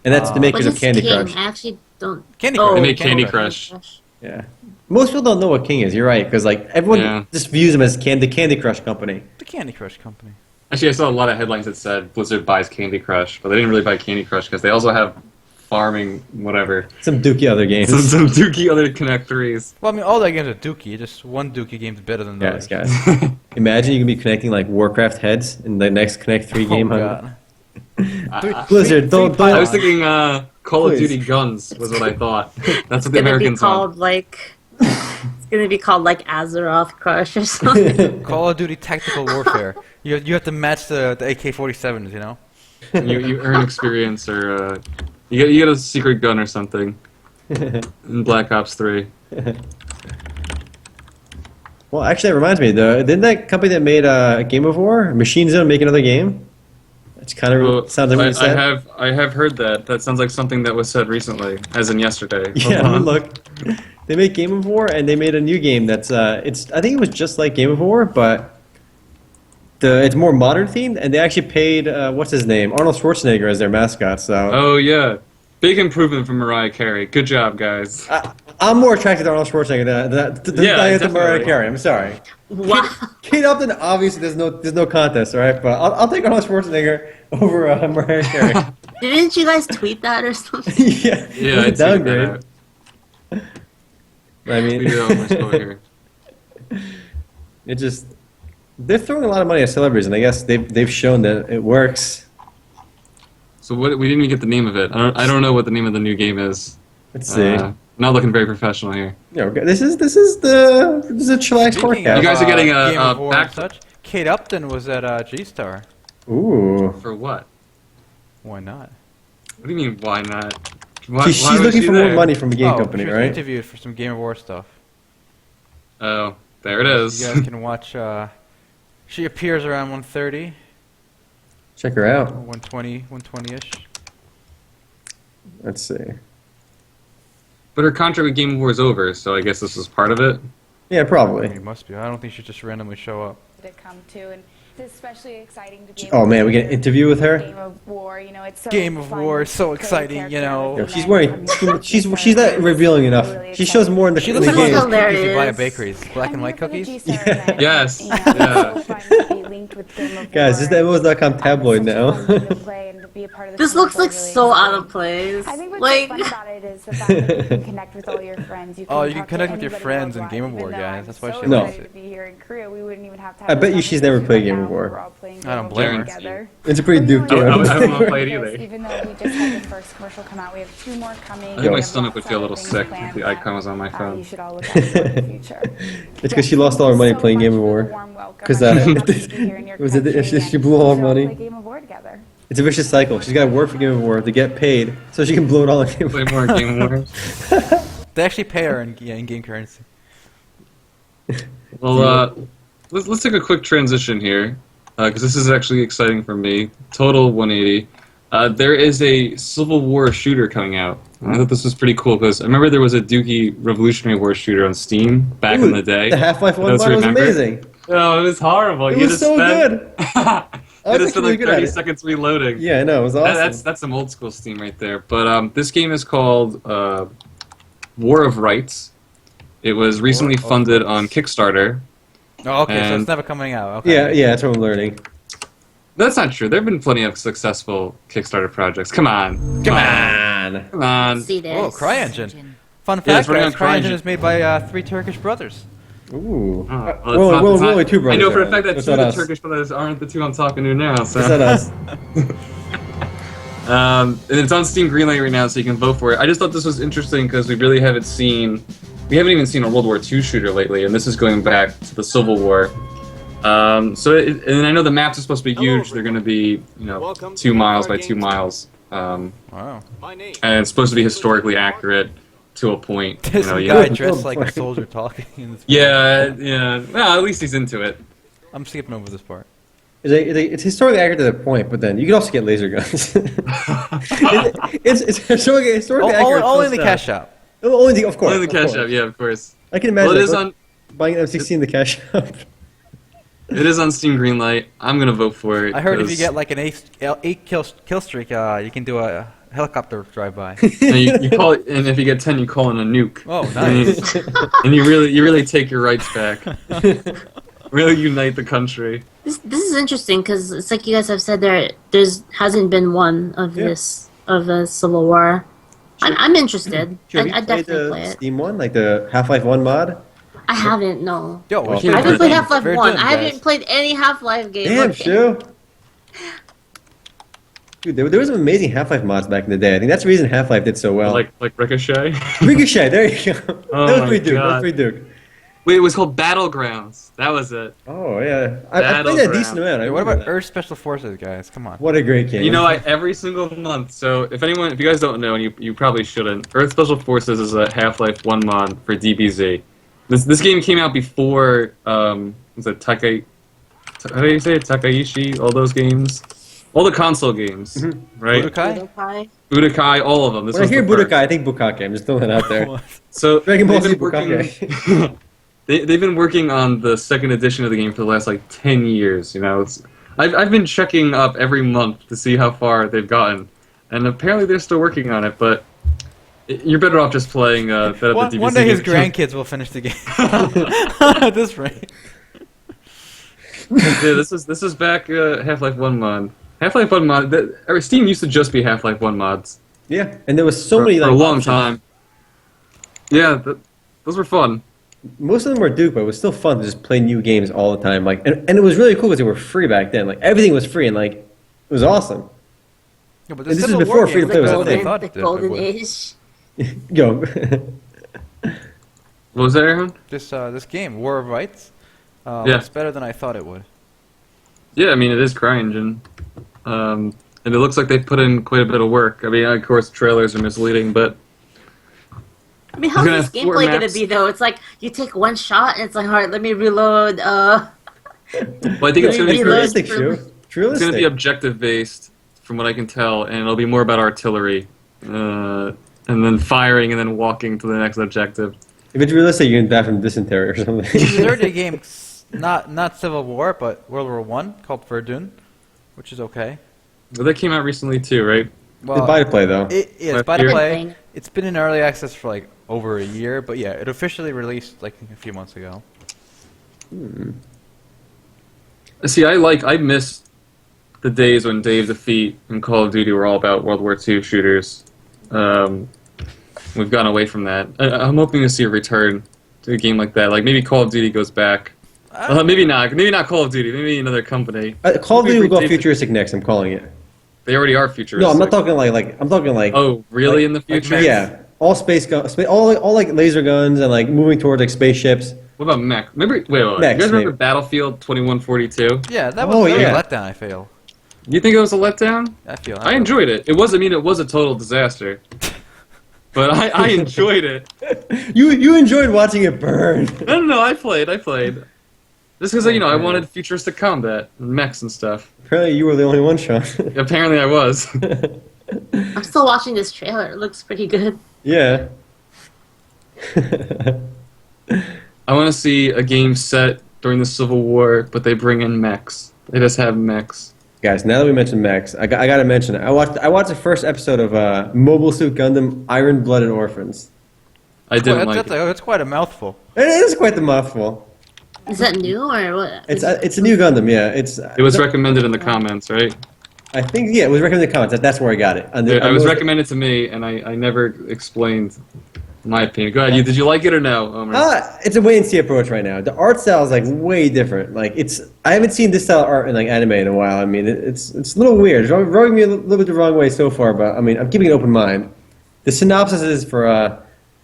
And that's the What makers is of Candy King? Crush. I actually don't. Candy Crush. They make Candy Candy Crush. Yeah. Most people don't know what King is. You're right, because like everyone Yeah. just views them as the Candy Crush company. The Candy Crush company. Actually, I saw a lot of headlines that said Blizzard buys Candy Crush, but they didn't really buy Candy Crush because they also have farming, whatever. Some dookie other games. Some dookie other Connect 3s. Well, I mean, all their games are Dookie. Just one Dookie game's better than the Yes, others. guys. Imagine you can be connecting like Warcraft heads in the next Connect 3 game. Oh, Huh? God. Blizzard, don't. I was thinking Call of Please. Duty Guns was what I thought. That's what the It's gonna be Americans called want. like. It's gonna be called like Azeroth Crush or something. Call of Duty Tactical Warfare. You have to match the AK-47s, you know? You earn experience or you get a secret gun or something in Black Ops 3. Well, actually, that reminds me. Didn't that company that made Game of War, Machine Zone, make another game? It's kind of Well, sounds like what you said. I have heard that. That sounds like something that was said recently, as in yesterday. Yeah, Hold on. look. They made Game of War, and they made a new game that's I think it was just like Game of War, but it's more modern themed, and they actually paid what's his name, Arnold Schwarzenegger as their mascot. So Oh yeah, big improvement from Mariah Carey. Good job, guys. I'm more attracted to Arnold Schwarzenegger than Yeah, I am to Mariah definitely. Carey. I'm sorry. Wow. Kate Upton, obviously, there's no contest, all right? But I'll take Arnold Schwarzenegger over Mariah Carey. Didn't you guys tweet that or something? Yeah, Yeah, it's I a tweeted that downgrade. out. I We mean, do have my score here. it just they're throwing a lot of money at celebrities, and I guess they've shown that it works. So what? We didn't even get the name of it. I don't know what the name of the new game is. Let's see. Not looking very professional here. Yeah, okay. This is a chillax Speaking forecast. You guys are getting Game of a War back. and such. Kate Upton was at G-Star. Ooh. For what? Why not? What do you mean? Why not? Why, She's why was looking she for there? more money from a game Oh, company, she was right? interviewed for some Game of War stuff. Oh, there it is. You guys can watch. She appears around 1:30, Check her out. 1:20, 1:20ish. Let's see. But her contract with Game of War is over, so I guess this was part of it. Yeah, I mean, probably. it must be. I don't think she just randomly show up. to come to, and it's especially exciting to be. Oh man, we get an interview with her. Game of War, you know, it's so Game of fun War to is so play the exciting, you character know. and Yeah, she's then wearing. come She's not revealing enough. She shows more in the, She in looks the like game. those cookies you buy Hilarious. at bakeries. Black and I'm white here for the cookies. G-Star Yeah. event, Yes, and, yeah. it's so fun to be linked with Game of Guys, War this is the MMOs.com and, tabloid it's such a now. fun game to play and to be a part of the This team looks is like really so out of exciting. place. I think what's Like, so fun about it is the fact that you can connect with all your friends. You can Oh, you can talk to connect with your anybody friends in worldwide, Game of even War, though guys. I'm That's why so she No. likes excited it. to be here in Korea. We wouldn't even have to I have bet this you she's never played conversation Game of right now. War. We're all playing I don't Game of blame War her. together. It's a pretty But, you dookie know, I one. don't want to play it because either. Even though we just had the first commercial come out, we have 2 more coming. I We think my have stomach would lots feel a of little things sick planned if the that, icon was on my phone. You should all look out for in the future. It's because she lost all her money So playing much Game of for the War. warm welcome. 'Cause, I'm so happy to be here in your was it- country she and blew all her we should money? Play Game of War together. It's a vicious cycle. She's got to work for Game of War to get paid, so she can blow it all on Game of Play War. more Game of War. They actually pay her in game currency. Well, let's take a quick transition here, because this is actually exciting for me. Total 180. There is a Civil War shooter coming out. I thought this was pretty cool because I remember there was a Dookie Revolutionary War shooter on Steam back in the day. The Half-Life 1 Those mod was remember? amazing. Oh, it was horrible. It You was just so spent- good. you was just spent actually like good at 30 it. seconds reloading. Yeah, I know, it was awesome. That's some old school Steam right there. But this game is called War of Rights. It was recently of funded on Rights. Kickstarter. Oh, okay, so And- it's never coming out. Okay. Yeah, that's what I'm learning. That's not true. There have been plenty of successful Kickstarter projects. Come on. Come on. Come on. See this. Whoa, CryEngine. Fun Yeah, fact, it's running guys, on CryEngine CryEngine. is made by 3 Turkish brothers. Ooh. Oh, Well, it's we're not- only two brothers. I know for a right? fact that It's two of not the us. Turkish brothers aren't the two I'm talking to now. So. It's not us. And it's on Steam Greenlight right now, so you can vote for it. I just thought this was interesting because we haven't even seen a World War II shooter lately, and this is going back to the Civil War. And I know the maps are supposed to be huge. They're going to be, 2 miles by 2 miles. Wow. And it's supposed to be historically accurate to a point. This you guy know. dressed like a soldier talking in this Yeah. Well, at least he's into it. I'm skipping over this part. It's historically accurate to the point, but then you can also get laser guns. it's historically accurate. Only in the stuff. cash shop. Only of course. Only the of cash course. shop, yeah, of course. I can imagine Well, it is on buying an M16 in the cash shop. it is on Steam Greenlight. I'm gonna vote for it. I heard if you 'cause- get like an 8 kill streak, you can do a helicopter drive-by. and you call it, and if you get 10, you call in a nuke. Oh, nice. And you really take your rights back. Really unite the country. This is interesting because it's like you guys have said there's hasn't been one of Yeah. this of a Civil War. I'm interested. Have you I played definitely the play it. Steam one, like the Half-Life 1 mod? I haven't. No. Yo, Well, we I haven't played Verdun, Half-Life Verdun, 1. I guys. haven't played any Half-Life game. Damn, Okay. Shu. Dude, there was some amazing Half-Life mods back in the day. I think that's the reason Half-Life did so well. Like Ricochet. Ricochet, there you go. Oh that was my pretty Duke. That was God. pretty Duke. Wait, it was called Battlegrounds. That was it. Oh yeah, I played that a decent amount. I Hey, what remember about that. Earth Special Forces, guys? Come on. What a great game! You know, every single month. So if you guys don't know, and you probably shouldn't, Earth Special Forces is a Half-Life 1 mod for DBZ. This game came out before was it how do you say it? Takaishi? All those games, all the console games, right? Budokai? Budokai. Budokai, all of them. This when I was hear the first. Budokai, I think Bukake. I'm just throwing that out there. So Dragon Ball they've Z been working- Bukake. They've been working on the second edition of the game for the last like 10 years. I've been checking up every month to see how far they've gotten, and apparently they're still working on it. But you're better off just playing that at the DBZ One day his game. grandkids will finish the game. At this rate. Yeah, this is back Half-Life 1 mod. Half-Life 1 mod. Steam used to just be Half-Life 1 mods Yeah, and there was so for, many for like a long options. time. Yeah, those were fun. Most of them were Duke, but it was still fun to just play new games all the time. Like, and it was really cool because they were free back then. Like everything was free, and like it was awesome. Yeah, but And this is Civil before War free to games play was are a better than thing. I thought The it golden would. age. Go. What was that, Aaron? This game, War of Rights, Yeah. it's better than I thought it would. Yeah, I mean, it is CryEngine. And it looks like they put in quite a bit of work. I mean, of course, trailers are misleading, but I mean, It's how's gonna this have 4 gameplay gonna maps. be though? It's like you take one shot and it's like, all right, let me reload. well, I think it's Maybe going to be reload. Realistic, Shu. it's Realistic. going to be objective based, from what I can tell, and it'll be more about artillery, and then firing, and then walking to the next objective. If it's realistic, you're gonna die from dysentery or something. There's already a game, not Civil War, but World War One, called Verdun, which is okay. But that came out recently too, right? It's buy to play though. It's Last by the year. play. It's been in early access for like over a year, but yeah, it officially released like a few months ago. See, I miss the days when Dave Defeat and Call of Duty were all about World War II shooters. We've gone away from that. I'm hoping to see a return to a game like that. Like maybe Call of Duty goes back. Maybe not. Maybe not Call of Duty. Maybe another company. Call of Duty will go Dave- futuristic next. I'm calling it. They already are futuristic. No, I'm not talking like I'm talking like. Oh, really? like- In the future? Yeah, all space guns, all like laser guns and like moving towards like spaceships. What about mech? Remember? Wait. Mechs, You guys remember maybe. Battlefield 2142? Yeah, that was Oh, really yeah. a letdown. I feel. You think it was a letdown? I feel. I enjoyed it. It was. I mean, it was a total disaster. But I enjoyed it. You enjoyed watching it burn. No. I played. Just because, I wanted futuristic combat, and mechs and stuff. Apparently, you were the only one, Sean. Apparently I was. I'm still watching this trailer. It looks pretty good. Yeah. I want to see a game set during the Civil War, but they bring in mechs. They just have mechs. Guys, now that we mentioned mechs, I gotta mention it. I watched the first episode of Mobile Suit Gundam Iron Blooded Orphans. I didn't Well, like it. that's quite a mouthful. It is quite the mouthful. Is that new or what? It's a new Gundam, yeah. It was recommended in the comments, right? I think, yeah, it was recommended in the comments. That's where I got it. It was recommended to me, and I never explained my opinion. Go ahead. Did you like it or no, Omer? It's a wait and see approach right now. The art style is like way different. Like I haven't seen this style of art in like anime in a while. I mean, it's a little weird. It's rubbing me a little bit the wrong way so far, but I mean, I'm keeping an open mind. The synopsis is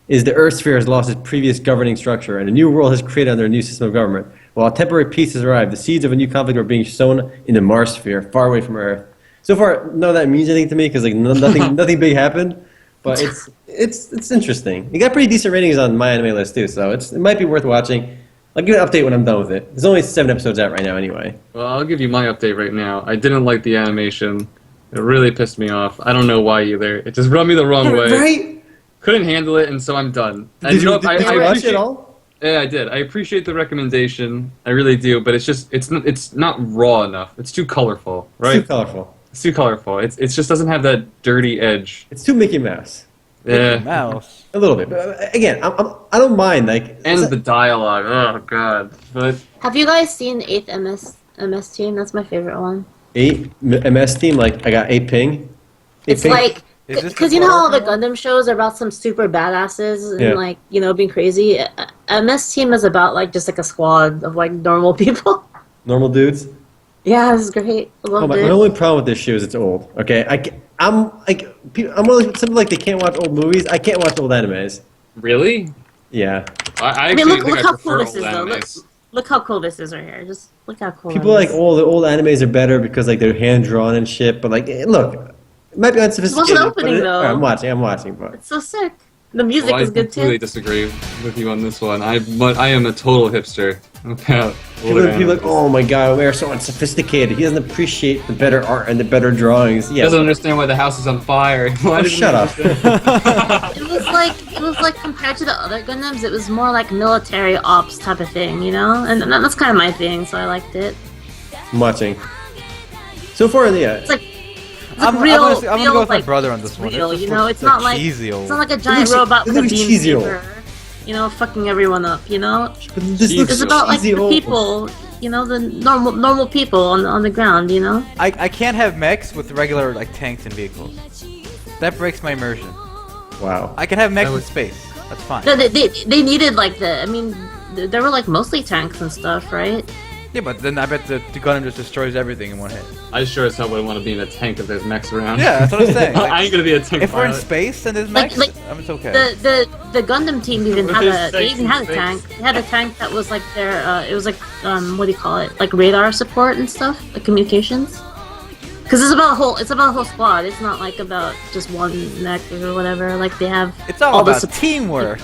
is the Earth sphere has lost its previous governing structure, and a new world has created under a new system of government. While temporary peace has arrived, the seeds of a new conflict are being sown in the Mars sphere, far away from Earth. So far, none of that means anything to me because like nothing big happened. But it's interesting. You got pretty decent ratings on my anime list too, so it might be worth watching. I'll give you an update when I'm done with it. There's only 7 episodes out right now, anyway. Well, I'll give you my update right now. I didn't like the animation. It really pissed me off. I don't know why either. It just rubbed me the wrong way. Right? Couldn't handle it, and so I'm done. And Did you I watch it appreciate- all? Yeah, I did. I appreciate the recommendation. I really do, but it's not raw enough. It's too colorful, right? It's too colorful. It's too colorful. It just doesn't have that dirty edge. It's too Mickey Mouse. Yeah. Mouse. A little bit, but again, I don't mind. Like, And the dialogue. Oh god. But Have you guys seen 8th MS Team? That's my favorite one. 8 MS team. Like, I got 8 ping. It's ping. like, Is this because the you know all the horror Gundam shows are about some super badasses and Yeah. like, being crazy. MS Team is about like just like a squad of like normal people. Normal dudes. Yeah, it's great. I Oh, loved my it. only problem with this show is it's old. Okay, I'm one of some like they can't watch old movies. I can't watch old animes. really? Yeah. I I mean, actually look think I how prefer cool this is old though. animes. Look how cool this is right here. Just look how cool. People it like, is. the old animes are better because like they're hand drawn and shit. But like, look, it might be unsophisticated. What's the opening, but though? I'm watching, but It's so sick. The music Well, I is good completely too. disagree with you on this one. I am a total hipster about people older are like, animes. oh my god, we're so unsophisticated. He doesn't appreciate the better art and the better drawings. He Yeah. doesn't understand why the house is on fire. Why Oh, does he shut up. understand? It was like compared to the other Gundams, it was more like military ops type of thing, and that's kind of my thing, so I liked it. I'm watching. So far, yeah. It's like I'm real. gonna go real, with my like, brother on this it's one. Real, It's just it's not like cheesy old. it's not like a giant looks- robot it with a looks beam cheesy old. saber, fucking everyone up. But this Jeez. looks It's about like cheesy the old. people, the normal people on the ground, I can't have mechs with regular like tanks and vehicles. That breaks my immersion. Wow. I can have mechs That in would- space. That's fine. No, they needed like they were like mostly tanks and stuff, right? Yeah, but then I bet the Gundam just destroys everything in one hit. I sure as hell wouldn't want to be in a tank if there's mechs around. Yeah, that's what I'm saying. I ain't gonna be a tank If we're in pilot. space and there's Like- mechs, like, it's okay. The Gundam team even With had his they tanks even in had a space. tank. They had a tank that was like their it was like what do you call it? Like radar support and stuff, like communications. Because it's about a whole squad. It's not like about just one mech or whatever. Like they have It's all the about support. teamwork.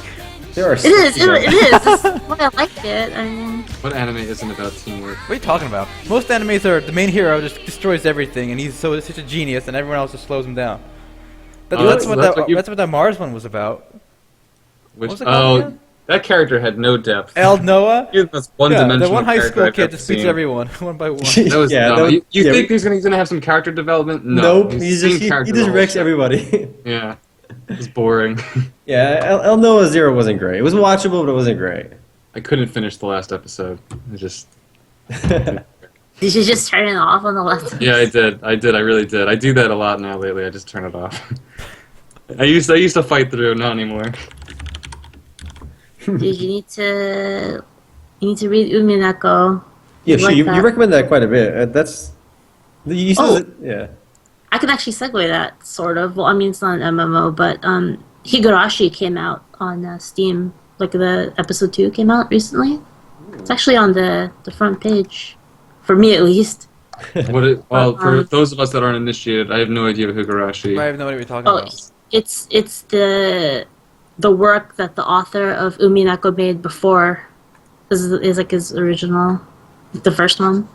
There are. It is. It is. That's why I like it. I mean, What anime isn't about teamwork? What are you talking about? Most animes are the main hero just destroys everything, and he's such a genius, and everyone else just slows him down. Oh, That's what you- that's what that Mars one was about. Which was it called again? that character had no depth. El Noah. He was the most Yeah, one-dimensional the one high character school I've kid ever just beats seen. everyone one by one. That was Yeah, dumb. that was- You yeah, think he's gonna have some character development? No. Nope. He's He's same just he character just the whole wrecks show. everybody. Yeah. It was boring. Yeah, El Noah Zero wasn't great. It was watchable, but it wasn't great. I couldn't finish the last episode. I just. did you just turn it off on the left? Yeah, I did. I really did. I do that a lot now lately. I just turn it off. I used to fight through, not anymore. Dude, you need to read Uminako. Yeah, You sure. like You that? recommend that quite a bit. That's. You said Oh. that, yeah. I can actually segue that sort of. Well, I mean, it's not an MMO, but Higurashi came out on Steam. Like the episode 2 came out recently. It's actually on the front page, for me at least. For those of us that aren't initiated, I have no idea what Higurashi. I have no idea what you're talking Oh, about. it's the work that the author of Uminako made before. Is like his original. The first one.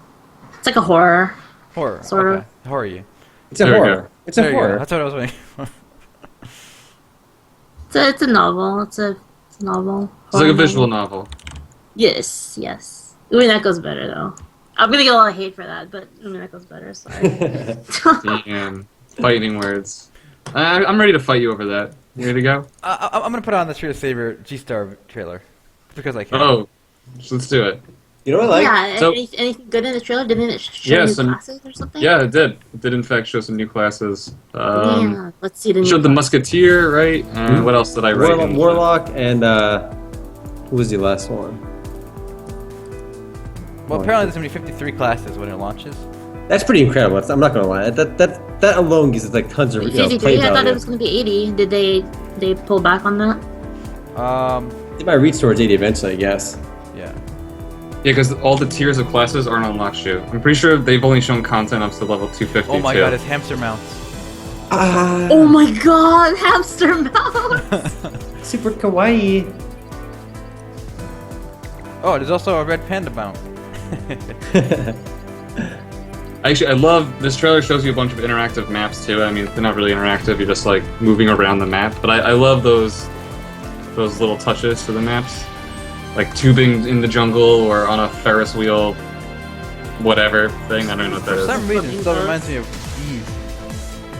It's like a horror. Horror. Sort of. Okay. Horror you. It's a There we horror. go. It's a There you go. horror. That's what I was waiting for. It's a novel. It's a novel. It's like a Horror visual novel. novel. Yes, yes. Uminako's better though. I'm gonna get a lot of hate for that, but Uminako's better. Sorry. Damn. Fighting words. I'm ready to fight you over that. You ready to go? I'm gonna put on the True Savior G-Star trailer because I can. Oh, so let's do it. You know what I like? Yeah. So- Anything good in the trailer? Didn't it show Yeah, new some- classes or something? Yeah, it did. It did in fact show some new classes. Yeah. Let's see the It new. showed the Musketeer, right? And what else did I write? in the- Warlock and who was the last one? Well, apparently there's gonna be 53 classes when it launches. That's pretty incredible. I'm not gonna lie. That alone gives it like tons of 53. play I thought value. it was gonna be 80. Did they pull back on that? They might reach towards 80 eventually, I guess. Yeah. Yeah, because all the tiers of classes aren't unlocked yet. I'm pretty sure they've only shown content up to level 250. Oh my too. god, it's hamster mounts. Oh my god, hamster mouse! Super kawaii. Oh, there's also a red panda mount. Actually, I love this trailer. Shows you a bunch of interactive maps too. I mean, they're not really interactive. You're just like moving around the map. But I love those little touches to the maps, like tubing in the jungle or on a Ferris wheel, whatever thing. I don't know what that For is. some reason, it still reminds me of Eve.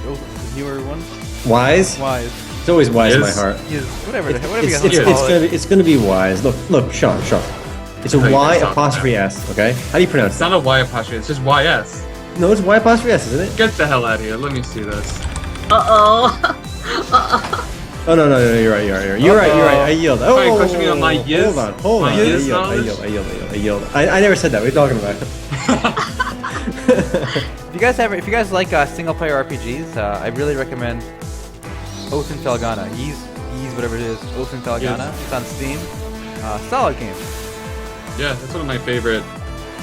Those newer ones. Wise? Wise. It's always wise in my Yes. heart. Eve, whatever. Whatever you It's, guys want to call it. it's gonna be wise. Look, Sean. It's a I thought you Y were talking apostrophe S. Okay. How do you pronounce It's it? not a Y apostrophe. It's just YS. No, it's Y apostrophe S, isn't it? Get the hell out of here. Let me see this. Oh no, you're right. You're right. I yield. Oh, Are you questioning me on my yiz? Hold My on. yiz I knowledge? yield. I never said that. What are you talking about? If you guys like single player RPGs, I really recommend Oath and Felghana. Ys, whatever it is. Oath and Felghana. Yes. It's on Steam. Solid game. Yeah, that's one of my favorite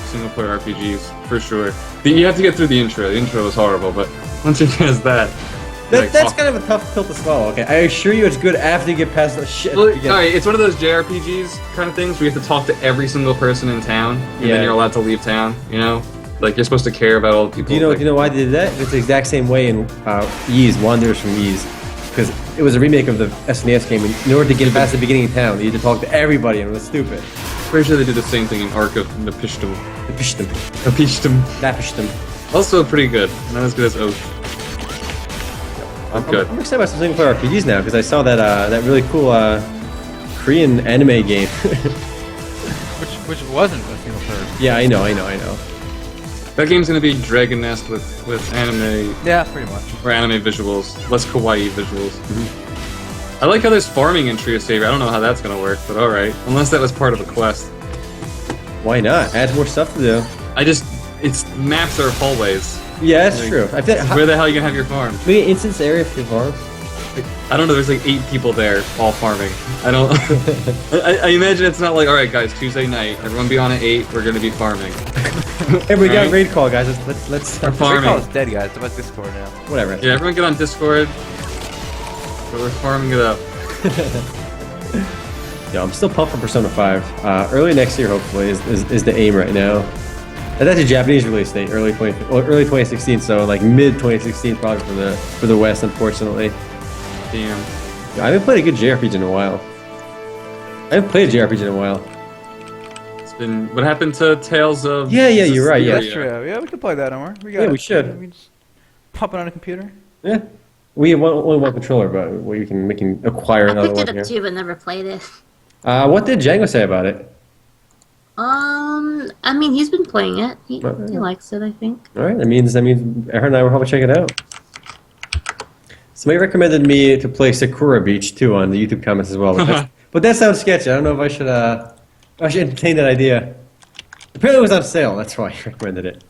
single player RPGs for sure. You have to get through the intro. The intro is horrible, but once you pass that, That's kind of a tough pill to swallow. Okay, I assure you, it's good after you get past the shit. Well, you get- alright, it's one of those JRPGs kind of things where you have to talk to every single person in town, and Yeah. then you're allowed to leave town. You know, like you're supposed to care about all the people. Do you know? like- Do you know why they did that? It's the exact same way in Ys, Wanderers from Ys, because it was a remake of the SNES game. And in order to get past the beginning of town, you had to talk to everybody, and it was stupid. Pretty sure they did the same thing in Ark of Napishtim. Napishtim. Napishtim. Also pretty good. Not as good as Oath. But good. I'm excited about some single player RPGs now because I saw that that really cool Korean anime game. Which wasn't a single player. Yeah, I know. That game's gonna be Dragon Nest with anime Yeah, pretty much. or anime visuals, less kawaii visuals. I like how there's farming in Trio Savior. I don't know how that's gonna work, but alright. Unless that was part of a quest. Why not? Adds more stuff to do. Its maps are hallways. Yeah, that's Like, true. I feel Where the hell are you gonna have your farm? maybe an instance area for your farm. I don't know, there's like 8 people there, all farming. I don't... I imagine it's not like, alright guys, Tuesday night, everyone be on at 8, we're gonna be farming. Hey, we got a Right. raid call, guys. Let's We're They farming. call us dead, guys. It's about Discord now. whatever. Yeah, everyone get on Discord. But we're farming it up. Yeah, I'm still pumped for Persona 5. Early next year, hopefully, is the aim right now. And that's a Japanese release date, early 2016. So like mid 2016, probably for the West, unfortunately. Damn. I haven't played a good JRPG in a while. I haven't played a JRPG in a while. It's been... What happened to Tales of... Yeah, you're right, yeah. That's true. Yeah, we can play that, Omar. We got Yeah, it. we should. We just pop it on a computer. Yeah, we have only one controller, but we can acquire I another picked one it here. up too, but never played it. What did Django say about it? I mean, he's been playing it. He Yeah. likes it, I think. All right, that means Aaron and I will probably check it out. Somebody recommended me to play Sakura Beach too on the YouTube comments as well, but that sounds sketchy. I don't know if I should entertain that idea. Apparently, it was on sale. That's why I recommended it.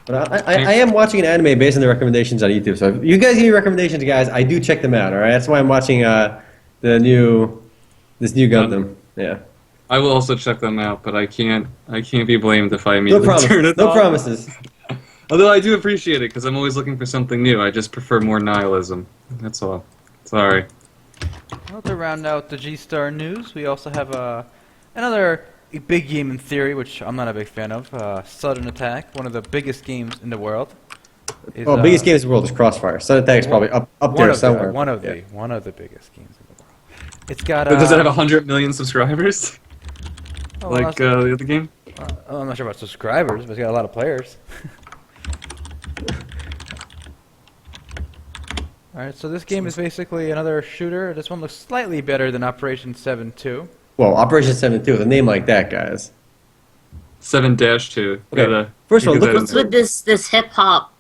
But I am watching an anime based on the recommendations on YouTube. So if you guys give me recommendations, guys, I do check them out. All right, that's why I'm watching this new Gundam. Yeah. I will also check them out, but I can't be blamed if I No immediately promises. turn it No off. promises. Although I do appreciate it, because I'm always looking for something new. I just prefer more nihilism. That's all. Sorry. Well, to round out the G-Star news, we also have another a big game in theory, which I'm not a big fan of. Sudden Attack, one of the biggest games in the world. Is, Well, biggest games in the world is Crossfire. Sudden Attack is probably up there somewhere. One of the biggest games in the world. It's got. But does it have 100 million subscribers? oh, Like the other game? I'm not sure about subscribers, but it's got a lot of players. Alright, so this game is basically another shooter. This one looks slightly better than Operation 7-2. Well, Operation 7-2 with a name like that, guys. 7-2. Okay. First of all, look What's with this hip hop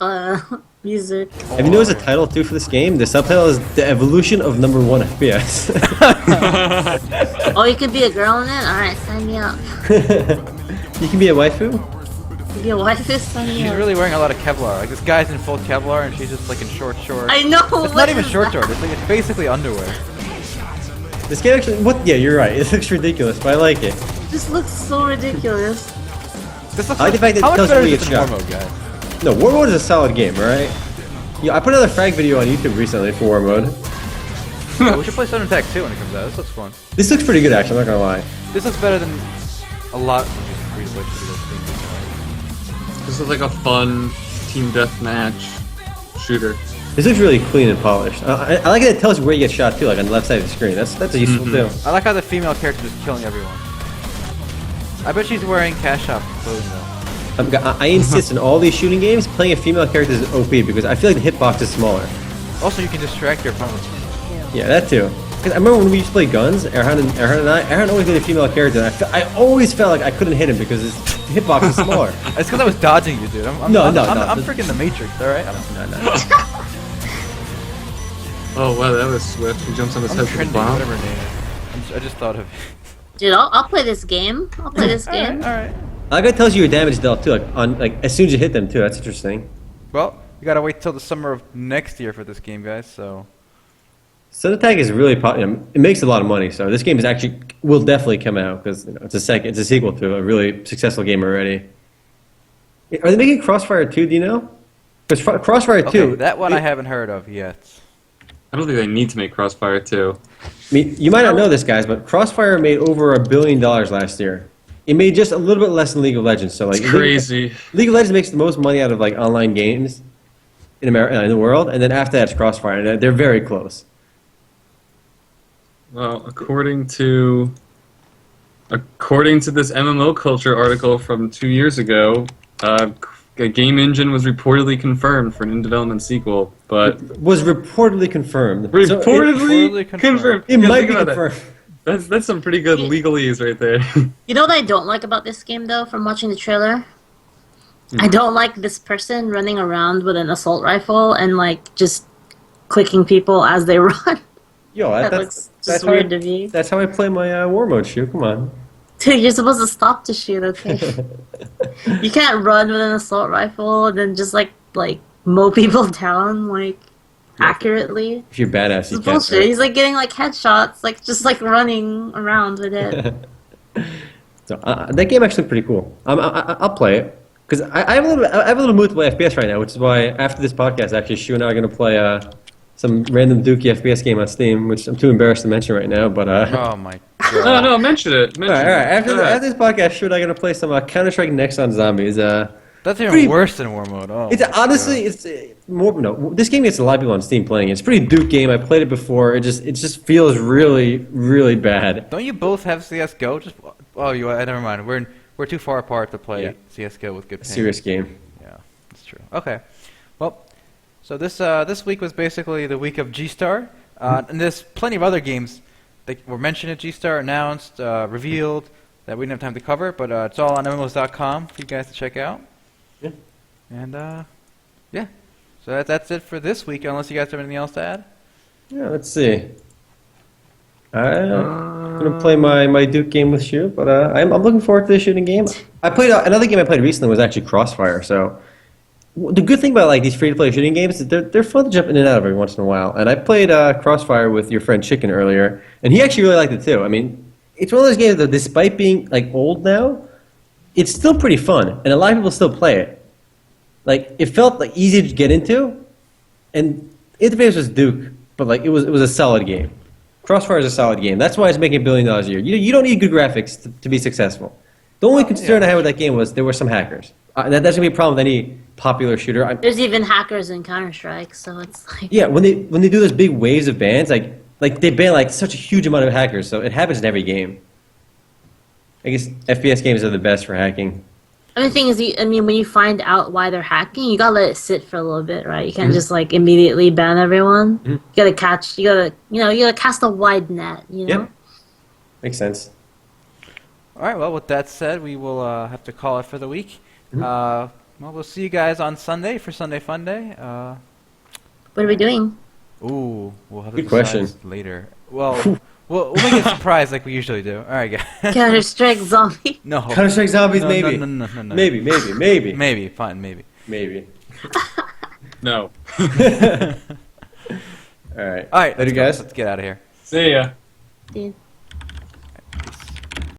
music? Have you noticed the title too for this game? The subtitle is "The Evolution of Number 1 FPS." Oh, you could be a girl in it? Alright, sign me up. You can be a waifu. You could be a wife, sign me She's up. really wearing a lot of Kevlar. Like, this guy's in full Kevlar and she's just like in short shorts. I know! It's not even short shorts, it's basically underwear. This game actually, yeah, you're right. It looks ridiculous, but I like it. This looks so ridiculous. This looks I like the fact that how it much tells better you is it's it than shot. War Mode, guys? No, War Mode is a solid game, right? Yeah, I put another frag video on YouTube recently for War Mode. Yeah, we should play Sudden Attack 2 when it comes out. This looks fun. This looks pretty good, actually. I'm not gonna lie. This looks better than a lot of free-to-play shooters. This is like a fun team deathmatch shooter. This looks really clean and polished. I like it. It tells you where you get shot too, like on the left side of the screen. That's a useful too. I like how the female character is killing everyone. I bet she's wearing Cash Shop clothing though. I insist in all these shooting games, playing a female character is OP because I feel like the hitbox is smaller. Also, you can distract your opponents. Yeah, that too. Because I remember when we used to play guns, Erhan always did a female character, and I always felt like I couldn't hit him because his hitbox is smaller. It's because I was dodging you, dude. I'm No. I'm freaking the Matrix, alright? No. Oh wow, that was swift. He jumps on his I'm head for the trendy, bomb. whatever her name is. I just thought of Dude, I'll play this game. I'll play this game. Alright. I like it tells you your damage dealt too, like as soon as you hit them too. That's interesting. Well, you gotta wait till the summer of next year for this game, guys, so... Sudden Attack is really it makes a lot of money, so this game is actually will definitely come out because it's a sequel to a really successful game already. Are they making Crossfire 2? Do you know? Because Crossfire 2. Okay, that one I haven't heard of yet. I don't think they need to make Crossfire 2. I mean, you might not know this, guys, but Crossfire made over $1 billion last year. It made just a little bit less than League of Legends. So like It's crazy. League of Legends makes the most money out of like online games in America, in the world, and then after that it's Crossfire, and they're very close. Well, according to this MMO culture article from 2 years ago, a game engine was reportedly confirmed for an in-development sequel, but Was reportedly confirmed. reportedly confirmed. It Yeah, might think be about that. confirmed. That's some pretty good legalese right there. You know what I don't like about this game, though, from watching the trailer? I don't like this person running around with an assault rifle and, like, just clicking people as they run. Yo, That that's looks just weird to me. That's how I play my War Mode shoot. Come on. Dude, you're supposed to stop to shoot, okay? You can't run with an assault rifle and then just, like mow people down, like, accurately. If you're badass, you It's can't. bullshit. He's, like, getting, like, headshots, like, just, like, running around with it. So, that game actually pretty cool. I'll play it because I have a little mood to play FPS right now, which is why after this podcast, actually, Shu and I are gonna play some random Dookie FPS game on Steam, which I'm too embarrassed to mention right now. But Oh my No, no, mention it. all right. After Go ahead. this podcast, Shu and I are gonna play some Counter-Strike Next on Zombies. That's even Pretty- worse than War Mode. Oh, It's my honestly, God. it's more. No, this game gets a lot of people on Steam playing it. It's a pretty Duke game. I played it before. It just feels really, really bad. Don't you both have CS:GO? Just never mind. We're too far apart to play Yeah. CS:GO with good ping. Serious game. Yeah, that's true. Okay, well, so this week was basically the week of G-Star, and there's plenty of other games that were mentioned at G-Star, announced, revealed that we didn't have time to cover, but it's all on MMOs.com for you guys to check out. Yeah. And yeah, so that's it for this week. Unless you guys have anything else to add. Yeah, let's see. I'm gonna play my Duke game with Shu, but I'm looking forward to the shooting game. I played another game I played recently was actually Crossfire. So the good thing about like these free-to-play shooting games is they're fun to jump in and out of every once in a while. And I played Crossfire with your friend Chicken earlier, and he actually really liked it too. I mean, it's one of those games that despite being like old now, it's still pretty fun, and a lot of people still play it. Like it felt like easy to get into, and interface was Duke, but like it was a solid game. Crossfire is a solid game. That's why it's making $1 billion a year. You don't need good graphics to be successful. The only concern I had with that game was there were some hackers. That's going to be a problem with any popular shooter. There's even hackers in Counter-Strike, so it's like... Yeah, when they do those big waves of bans, like they ban like such a huge amount of hackers, so it happens in every game. I guess FPS games are the best for hacking. I mean, the thing is, when you find out why they're hacking, you gotta let it sit for a little bit, right? You can't just like immediately ban everyone. You gotta you gotta cast a wide net, you know? Yep. Makes sense. All right. Well, with that said, we will have to call it for the week. Well, we'll see you guys on Sunday for Sunday Fun Day. What are we doing? Ooh, we'll have to Good question. decide later. Well, we'll make it a surprise like we usually do. All right, guys. Counter-Strike Zombie. No. Counter-Strike Zombies, No, maybe. No. Maybe. Maybe. Fine. Maybe. Maybe. No. All right. All right. Later, guys. Let's get out of here. See ya. Dude.